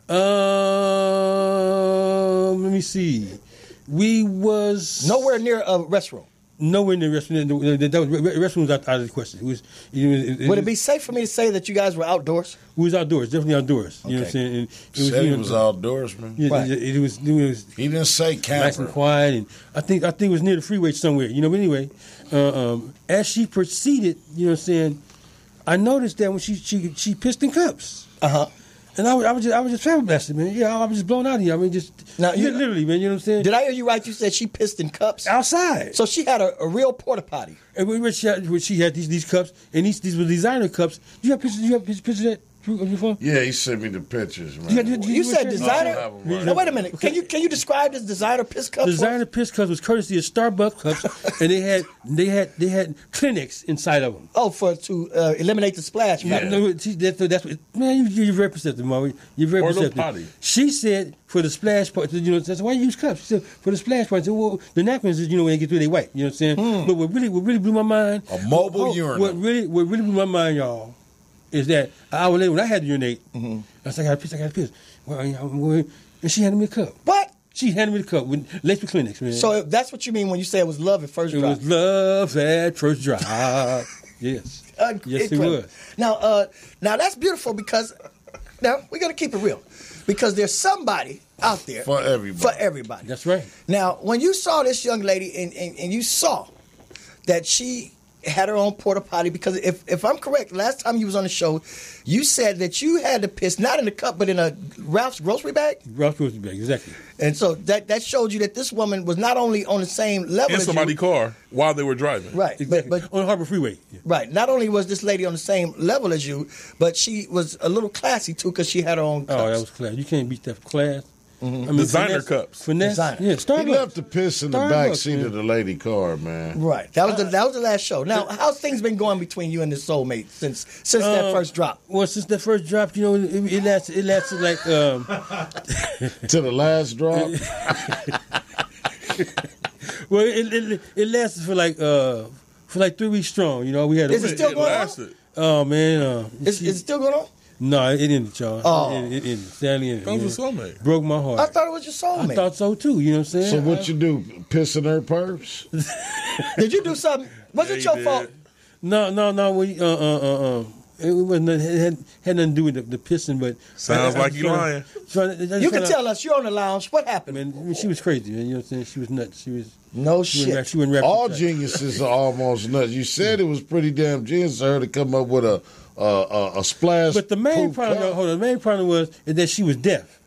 Let me see. We was nowhere near a restroom. Nowhere near the restroom. The restroom was out of the question. Would it be safe for me to say that you guys were outdoors? We was outdoors, definitely outdoors. You know what I'm saying? It was outdoors, man. Yeah, right. It was. He didn't say camper. Nice and quiet, and I think it was near the freeway somewhere. But anyway, as she proceeded, I noticed that when she pissed in cups. And I was just flabbergasted, man. Yeah, I was just blown out here. I mean, literally, man. You know what I'm saying? Did I hear you right? You said she pissed in cups outside. So she had a real porta potty. And she had these cups, and these were designer cups. Do you have pictures? Of that on your phone? Yeah, he sent me the pictures, man. You said designer? Now, wait a minute. Can you describe this designer piss cups? Designer piss cups was courtesy of Starbucks cups, and they had clinics inside of them. Oh, to eliminate the splash. Yeah. No, that's what, man. You're very perceptive, Marv. You're very perceptive. She said for the splash part, that's why you use cups. She said for the splash part. Said, well, the napkins is when they get through, they white. You know what I'm saying? But what really blew my mind, a mobile urinal. What really blew my mind, y'all, is that an hour later when I had to urinate, I said, I gotta piss. Well, and she handed me a cup. What? She handed me the cup with Lakewood Clinics, man. So that's what you mean when you say it was love at first drop? It was love at first drop. Yes. Yes, it was. Now that's beautiful because now we got to keep it real because there's somebody out there for everybody. That's right. Now, when you saw this young lady and you saw that she had her own porta potty, because if I'm correct, last time you was on the show, you said that you had to piss not in a cup but in a Ralph's grocery bag. Ralph's grocery bag, exactly. And so that showed you that this woman was not only on the same level in as somebody's car while they were driving. Right, exactly. But on Harbor Freeway. Yeah. Right. Not only was this lady on the same level as you, but she was a little classy too because she had her own cups. Oh, that was class. You can't beat that for class. Mm-hmm. I mean, designer cups. Finesse. Yeah, Starbucks. He left the piss in the back seat of the lady car, man. Right. That was the last show. Now, how's things been going between you and this soulmate since that first drop? Well, since that first drop, it lasted like to the last drop. Well, it lasted for like 3 weeks strong. We had. Is it still going on? Oh man, is it still going on? No, it ended, y'all. Oh. It ended. Sadly ended. That was your soulmate. Broke my heart. I thought it was your soulmate. I thought so too. You know what I'm saying? So what you do? Piss in her purse? Did you do something? Was it your fault? No. It wasn't. It had nothing to do with the pissing, but sounds like you lying. You can tell us. You're on the lounge. What happened? Man, she was crazy, man. You know what I'm saying? She was nuts. She was. No shit. She wouldn't rap. All geniuses are almost nuts. You said it was pretty damn genius for her to come up with a splash. But the main problem, the main problem is that she was deaf.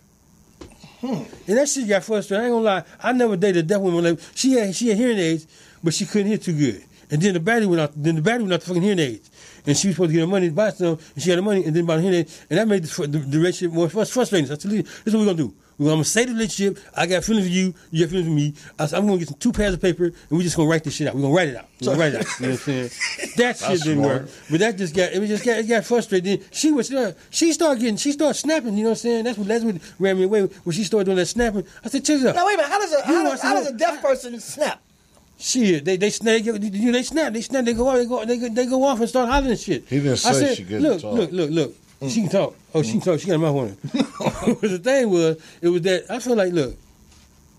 And that shit got frustrated. I ain't gonna lie. I never dated a deaf woman. Like, she had hearing aids, but she couldn't hear too good. And then the battery went out. The fucking hearing aids. And she was supposed to get her money to buy some. And she had the money, and then bought the hearing aids. And that made the relationship more frustrating. So I said, this is what we're gonna do. I'm gonna say the relationship. I got feelings for you. You got feelings for me. I'm gonna get 2 pads of paper, and we're just gonna write this shit out. We're gonna write it out. You know what I'm saying? That shit didn't work. But that it got frustrated. Then she started snapping. You know what I'm saying? That's what ran me away when she started doing that snapping. I said, check it out. Now wait a minute. How does a deaf person snap? Shit, they snap. They go off and start hollering and shit. He didn't say she couldn't talk. Look. She can talk. Oh, she can talk. She got a mouth on her. But the thing was that I feel like, look,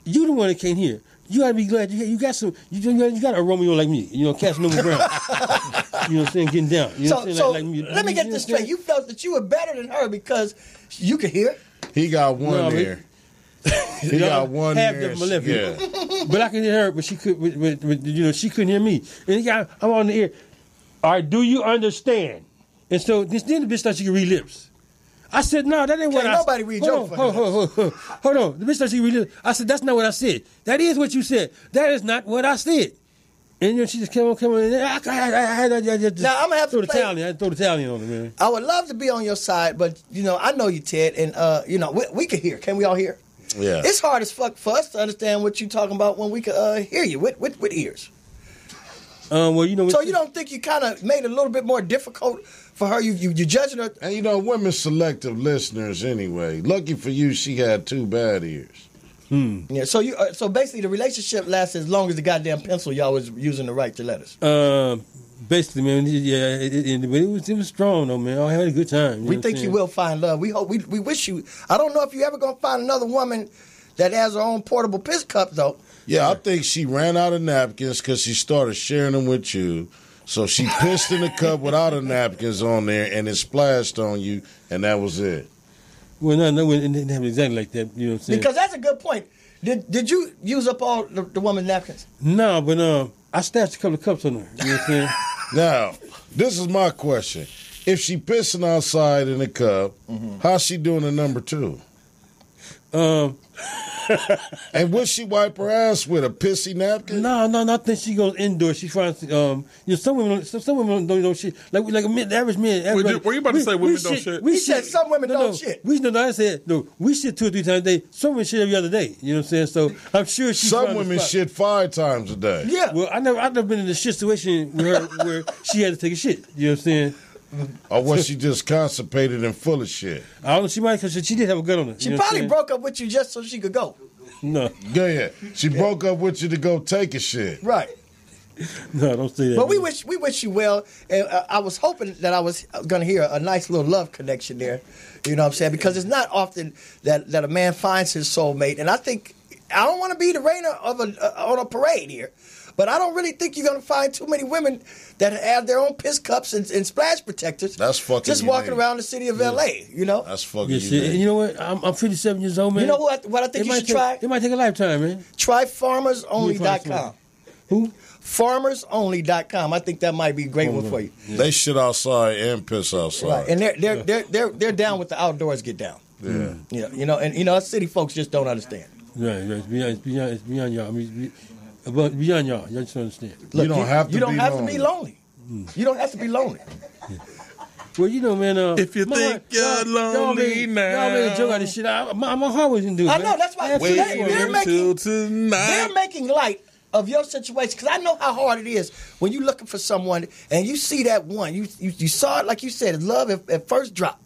you the one that can't hear. You gotta be glad you got some. You got a Romeo like me. Casanova Brown. You know what I'm saying? Getting down. You know what I'm saying? Like me. Let me get this straight. You felt that you were better than her because you could hear. He got one ear. He got one half ear. of my left ear. Yeah. But I can hear her, but she could. She couldn't hear me. And I'm on the ear. All right, do you understand? And so then the bitch thought she could read lips. I said, no, that ain't what I said. Nobody read your Hold on. The bitch thought she could read lips. I said, that's not what I said. That is what you said. That is not what I said. And she just came on. I had to now I'm gonna have throw to the towel in. I had to throw the towel in on her, man. I would love to be on your side, but I know you, Ted, and we can hear. Can we all hear? Yeah. It's hard as fuck for us to understand what you're talking about when we can hear you with ears. So you don't think you kind of made it a little bit more difficult for her? You judging her? And women selective listeners anyway. Lucky for you, she had 2 bad ears. Yeah. So so basically, the relationship lasted as long as the goddamn pencil y'all was using to write the letters. Basically, man. Yeah, it was strong though, man. I had a good time. We think you will find love. We hope. We wish you. I don't know if you ever gonna find another woman that has her own portable piss cup though. Yeah, I think she ran out of napkins because she started sharing them with you. So she pissed in the cup without the napkins on there, and it splashed on you, and that was it. Well, no, it didn't happen exactly like that. You know what I'm saying? Because that's a good point. Did you use up all the woman's napkins? No, but I stashed a couple of cups on her. You know what I'm saying? Now, this is my question. If she pissing outside in a cup, how's she doing the number 2? And would she wipe her ass with a pissy napkin? No. I think she goes indoors. She finds, some women don't know shit. Like the average man. Were you about to say women don't shit? He said some women don't shit. I said we shit 2 or 3 times a day. Some women shit every other day. You know what I'm saying? So I'm sure some women shit 5 times a day. Yeah. Well, I've never been in a shit situation with her where she had to take a shit. You know what I'm saying? Or was she just constipated and full of shit? I don't know. She might, because she did have a gun on her. She probably broke up with you just so she could go. No. Yeah. She broke up with you to go take a shit. Right. No, don't say that. But we wish you well. And I was hoping that I was going to hear a nice little love connection there. You know what I'm saying? Because it's not often that a man finds his soulmate. And I think, I don't want to be the rainer on a parade here. But I don't really think you're going to find too many women that have their own piss cups and splash protectors. That's fucking just walking around the city of L.A., That's fucking unique. You know what? I'm 57 years old, man. You know what I think you should try? It might take a lifetime, man. Try farmersonly.com. Who? Farmersonly.com. I think that might be a great one for you. Yeah. They shit outside and piss outside. Right. And they're down with the outdoors get down. Yeah. And us city folks just don't understand. Right. It's beyond y'all. I mean, but beyond y'all just don't understand. Look, you don't have to be lonely. You don't have to be lonely. Well, man. If you think you're lonely now, y'all made a joke out of this shit. My heart wasn't doing. I know that's why they're making light of your situation, because I know how hard it is when you're looking for someone and you see that one. You saw it, like you said, love at first drop.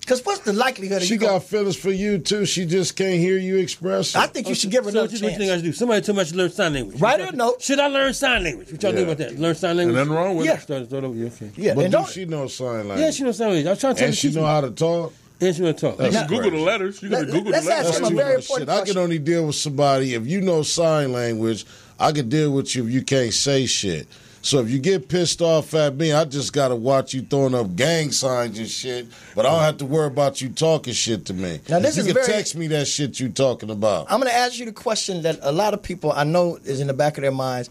Because what's the likelihood of she got feelings for you, too. She just can't hear you express it. I think you should give her another chance. What you think I should do? Somebody told me I should learn sign language. Write her a note. Should I learn sign language? What y'all think about that? Learn sign language? And nothing wrong with it. Okay. Yeah. But do she know sign language? Yeah, she knows sign language. I was trying to tell her. And she know how to talk? And she know how to talk. You can Google the letters. You can Google the letters. Let's ask him a very important question. I can only deal with somebody, if you know sign language, I can deal with you if you can't say shit. So if you get pissed off at me, I just got to watch you throwing up gang signs and shit, but I don't have to worry about you talking shit to me. Now, this you is can text me that shit you talking about. I'm going to ask you the question that a lot of people I know is in the back of their minds.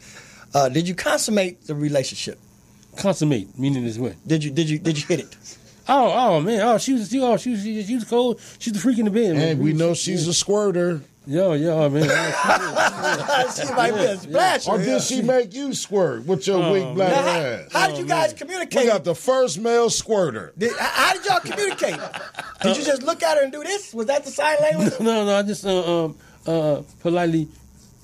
Did you consummate the relationship? Consummate, meaning this way. Did you hit it? Oh man! She was cold. She's the freak in the bed. And we know she's a squirter. Yeah, man. She might be a splasher. Or did she make you squirt with your weak black ass? How did you guys communicate? We got the first male squirter. How did y'all communicate? Did you just look at her and do this? Was that the sign language? No. I just politely.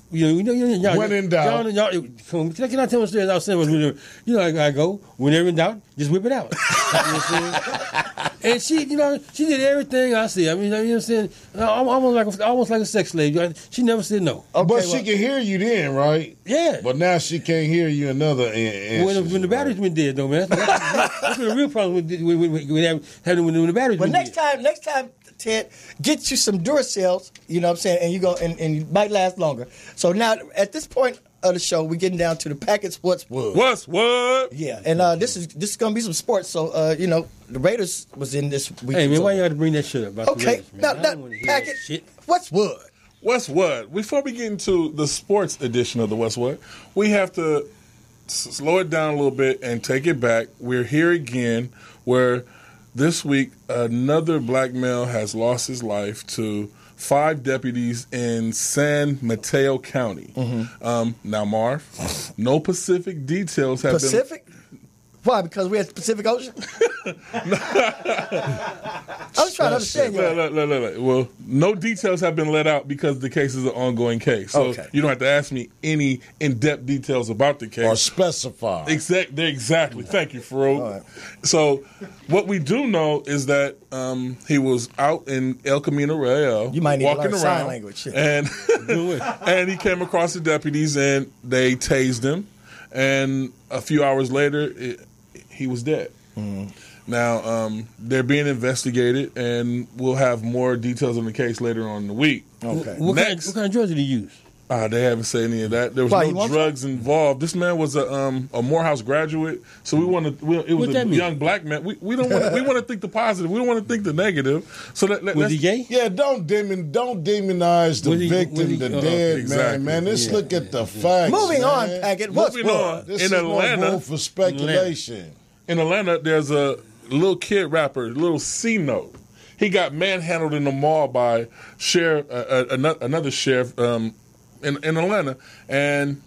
Y'all, when in doubt. Can I tell a story? I was saying, I go, whenever in doubt, just whip it out. You know what I'm saying? And she did everything I see. I mean, you know what I'm saying? Almost like a sex slave. She never said no. Okay, but she can hear you then, right? Yeah. But now she can't hear you another instance. When the batteries went dead, though, man. That's the real problem with having when the batteries went dead. But next time, Ted, get you some Duracells, you know what I'm saying, and you go and you might last longer. So now at this point of the show, we're getting down to the Packett's What's What. What's what? Yeah, and this is gonna be some sports. So the Raiders was in this week. Hey man, why you got to bring that shit up? About okay, the Raiders, now Packett, what's what? What's what? Before we get into the sports edition of the What's What, we have to slow it down a little bit and take it back. We're here again where this week another black male has lost his life to 5 deputies in San Mateo County. Now, Marv, no specific details have Pacific? Why? Because we're at the Pacific Ocean? I was trying to understand you. Look. Well, no details have been let out because the case is an ongoing case. So you don't have to ask me any in-depth details about the case. Or specify. Exactly. Thank you, Farooq. Right. So what we do know is that he was out in El Camino Real. You might need walking to learn around, sign language. And, and he came across the deputies and they tased him. And a few hours later, he was dead. Now, they're being investigated, and we'll have more details on the case later on in the week. Okay. What kind of drugs did he use? They haven't said any of that. There was no drugs involved. This man was a Morehouse graduate, so it was a young black man. We don't want we want to think the positive. We don't want to think the negative. So was he gay? Yeah, don't demonize the victim, the dead man. Let's look at the facts. Moving on, Packett. Moving on. This in is Atlanta, no room for speculation. In Atlanta, there's a little kid rapper, little C-Note. He got manhandled in the mall by another sheriff in Atlanta, and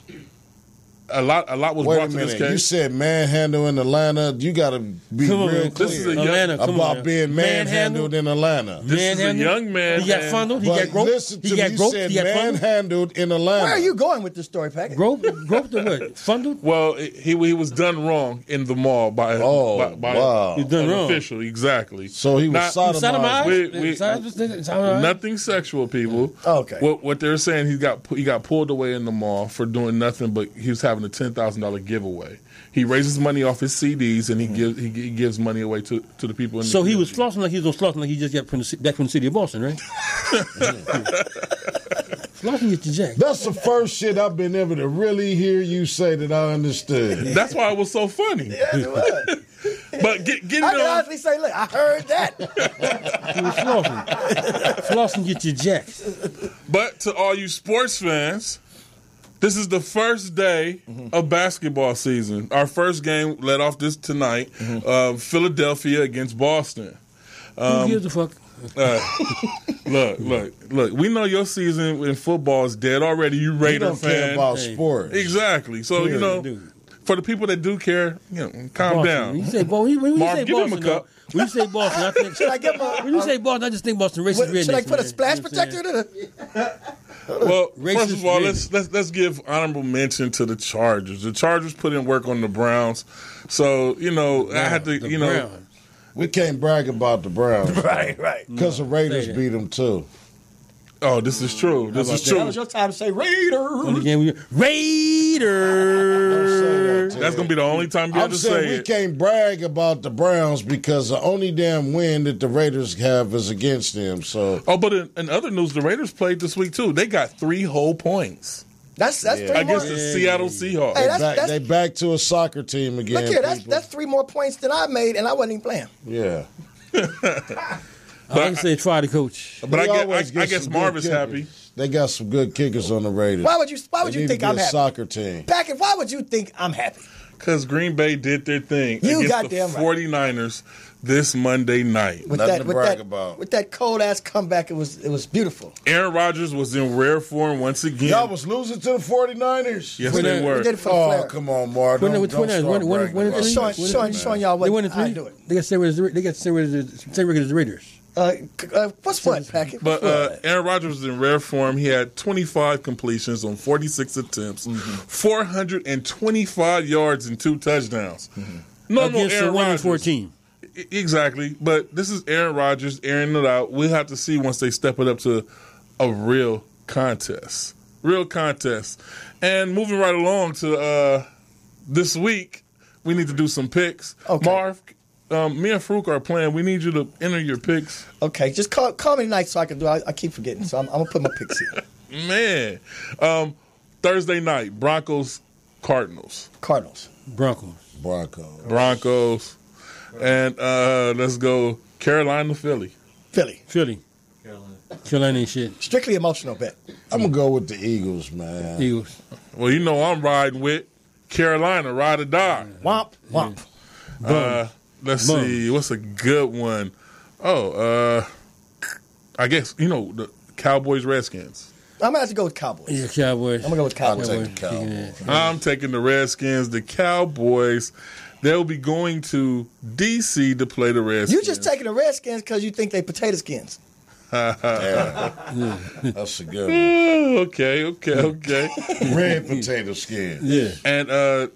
a lot was brought to this case. You said manhandle in Atlanta. You got to be real clear about being manhandled in Atlanta. This is a young man. He got fondled. He got groped. Listen to me. You said manhandled in Atlanta. Where are you going with this story, Packett? Groped or what? Fondled? Well, he was done wrong in the mall by an official. Exactly. So he was sodomized. Nothing sexual, people. Okay. What they're saying, he got pulled away in the mall for doing nothing, but he was having a $10,000 giveaway. He raises money off his CDs and he gives money away to the people. So he was flossing like he was on flossing like he just got back from the city of Boston, right? Flossing gets you jacked. That's the first shit I've been able to really hear you say that I understood. That's why it was so funny. Yeah, it was. But get I can honestly say, look, I heard that. He was flossing. Flossing gets you jacked. But to all you sports fans, this is the first day of basketball season. Our first game led off this tonight. Philadelphia against Boston. Who gives a fuck? Look. We know your season in football is dead already. You Raider fan. You don't care about sports. Exactly. So, for the people that do care, calm down. When you say Boston, when Marv, give him a cup. When you say Boston, I think. When you say Boston, I just think Boston racist rednecks. Should I put a splash protector in it? Well, first of all, let's give honorable mention to the Chargers. The Chargers put in work on the Browns, so I had to, Browns. We can't brag about the Browns, right? Because the Raiders beat them too. Oh, this is true. This is true. That was your time to say Raiders. Raiders. That's gonna be the only time you have to say it. We can't brag about the Browns because the only damn win that the Raiders have is against them. So. Oh, but in other news, the Raiders played this week too. They got 3 whole points. That's 3 more. Against the Seattle Seahawks. Hey, they back to a soccer team again. Look here, that's 3 more points than I made, and I wasn't even playing. Yeah. I can say try the coach. But I guess Marv is happy. They got some good kickers on the Raiders. Why would you think I'm happy? Soccer team. Packett, why would you think I'm happy? Because Green Bay did their thing against the 49ers this Monday night. Nothing to brag about. With that cold ass comeback, it was beautiful. Aaron Rodgers was in rare form once again. Y'all was losing to the 49ers. Yes, they were. Oh, come on, Marv. Showing y'all what they won in 3. do it. They got the same record as the Raiders. What's what, Packett? But Aaron Rodgers was in rare form. He had 25 completions on 46 attempts, 425 yards and 2 touchdowns. Normal against Aaron the 1-4 Rodgers. team. Exactly. But this is Aaron Rodgers airing it out. We'll have to see once they step it up to a real contest. And moving right along to this week, we need to do some picks. Okay. Marv, me and Farooq are playing. We need you to enter your picks. Okay, just call me tonight so I can do it. I keep forgetting, so I'm going to put my picks here. Man. Thursday night, Broncos-Cardinals. Broncos. And let's go Carolina-Philly. Philly. Carolina ain't shit. Strictly emotional bet. I'm going to go with the Eagles, man. Eagles. Well, you know I'm riding with Carolina, ride or die. Womp, womp. Let's see. What's a good one? I guess, the Cowboys, Redskins. I'm going to have to go with Cowboys. Yeah, Cowboys. I'm going to go with Cowboys. I'll take the Cowboys. I'm taking the Redskins. The Cowboys, they'll be going to D.C. to play the Redskins. You just taking the Redskins because you think they potato skins. That's a good one. Okay. Red potato skin. Yeah. And the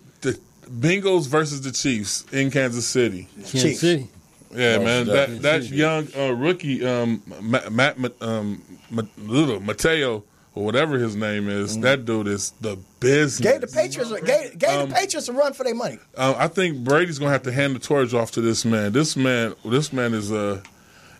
Bengals versus the Chiefs in Kansas City. Kansas City. Yeah, man. That young rookie, Mateo, or whatever his name is, that dude is the business. Gave the Patriots a run for their money. I think Brady's going to have to hand the torch off to this man. This man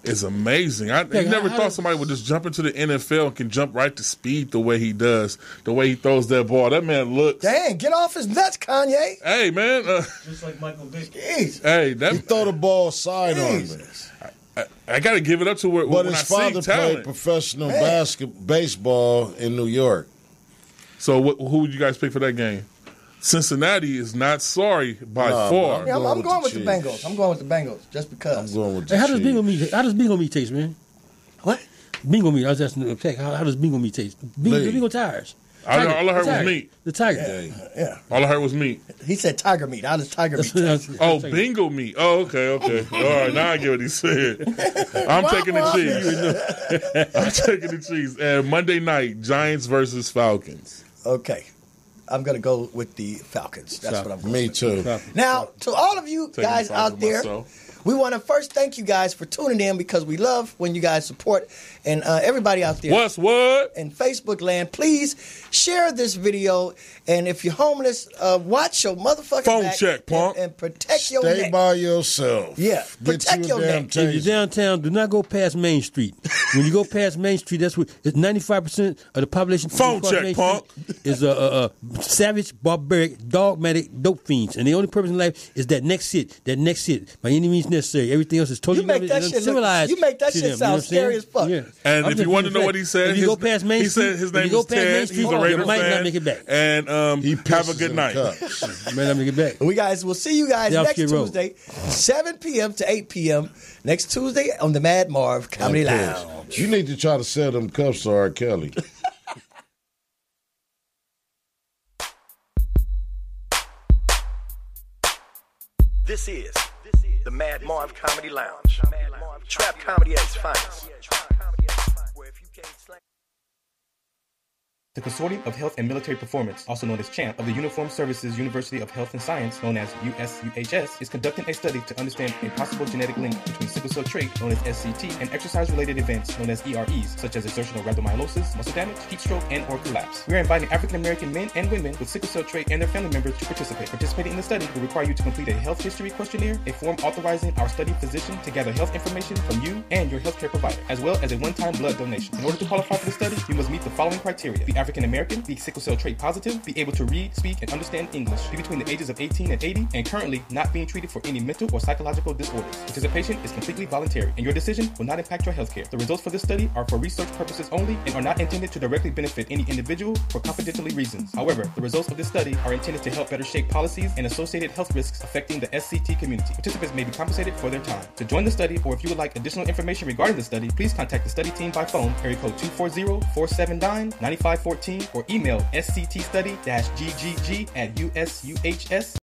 is amazing. I never thought somebody would just jump into the NFL and can jump right to speed the way he does, the way he throws that ball. That man looks. Dang, get off his nuts, Kanye. Hey, man. Just like Michael Vick. Jeez. Hey, he throw the ball sidearm. I got to give it up to where. But his father played professional baseball in New York. So who would you guys pick for that game? Cincinnati is not sorry by far. Yeah, I'm going with the Bengals. I'm going with the Bengals just because. I'm going with the How does bingo meat taste, man? What? Bingo meat. I was asking the tech. How does bingo meat taste? Bingo tires. All I heard was meat. The tiger. Yeah. All I heard was meat. He said tiger meat. How does tiger meat taste? Bingo meat. Oh, okay. All right, now I get what he said. I'm taking the cheese. I'm taking the cheese. And Monday night, Giants versus Falcons. Okay. I'm going to go with the Falcons. That's what I'm going Me too. Now, to all of you guys out there, we want to first thank you guys for tuning in because we love when you guys support. And everybody out there in Facebook land, please share this video. And if you're homeless, watch your motherfucking phone back check, punk. and protect your Stay neck. by yourself. Yeah, protect your neck. If you're downtown, do not go past Main Street. When you go past Main Street, that's what 95% of the population. Phone check, Main punk. Street is savage, barbaric, dogmatic dope fiends, and the only purpose in life is that next hit by any means necessary. Everything else is totally You make that shit sound scary as fuck. Yeah. And if you want to know what he said, if you go past Main Street, his name is Ted. He's a Raiders you might fan. not make it back. And have a good night. Might not make it back. We guys will see you guys next Tuesday, 7 p.m. to 8 p.m. next Tuesday on the Madd Marv Comedy Lounge. You need to try to sell them cups to R. Kelly. This is the Madd Marv Comedy Lounge. Trap comedy at its finest. The Consortium of Health and Military Performance, also known as CHAMP, of the Uniformed Services University of Health and Science, known as USUHS, is conducting a study to understand a possible genetic link between sickle cell trait, known as SCT, and exercise-related events, known as EREs, such as exertional rhabdomyolysis, muscle damage, heat stroke, and or collapse. We are inviting African-American men and women with sickle cell trait and their family members to participate. Participating in the study will require you to complete a health history questionnaire, a form authorizing our study physician to gather health information from you and your healthcare provider, as well as a one-time blood donation. In order to qualify for the study, you must meet the following criteria: be African American, be sickle cell trait positive, be able to read, speak, and understand English, be between the ages of 18 and 80, and currently not being treated for any mental or psychological disorders. Participation is completely voluntary, and your decision will not impact your healthcare. The results for this study are for research purposes only and are not intended to directly benefit any individual for confidentiality reasons. However, the results of this study are intended to help better shape policies and associated health risks affecting the SCT community. Participants may be compensated for their time. To join the study, or if you would like additional information regarding the study, please contact the study team by phone, area code 240-479-9514, or email sctstudy-ggg@usuhs.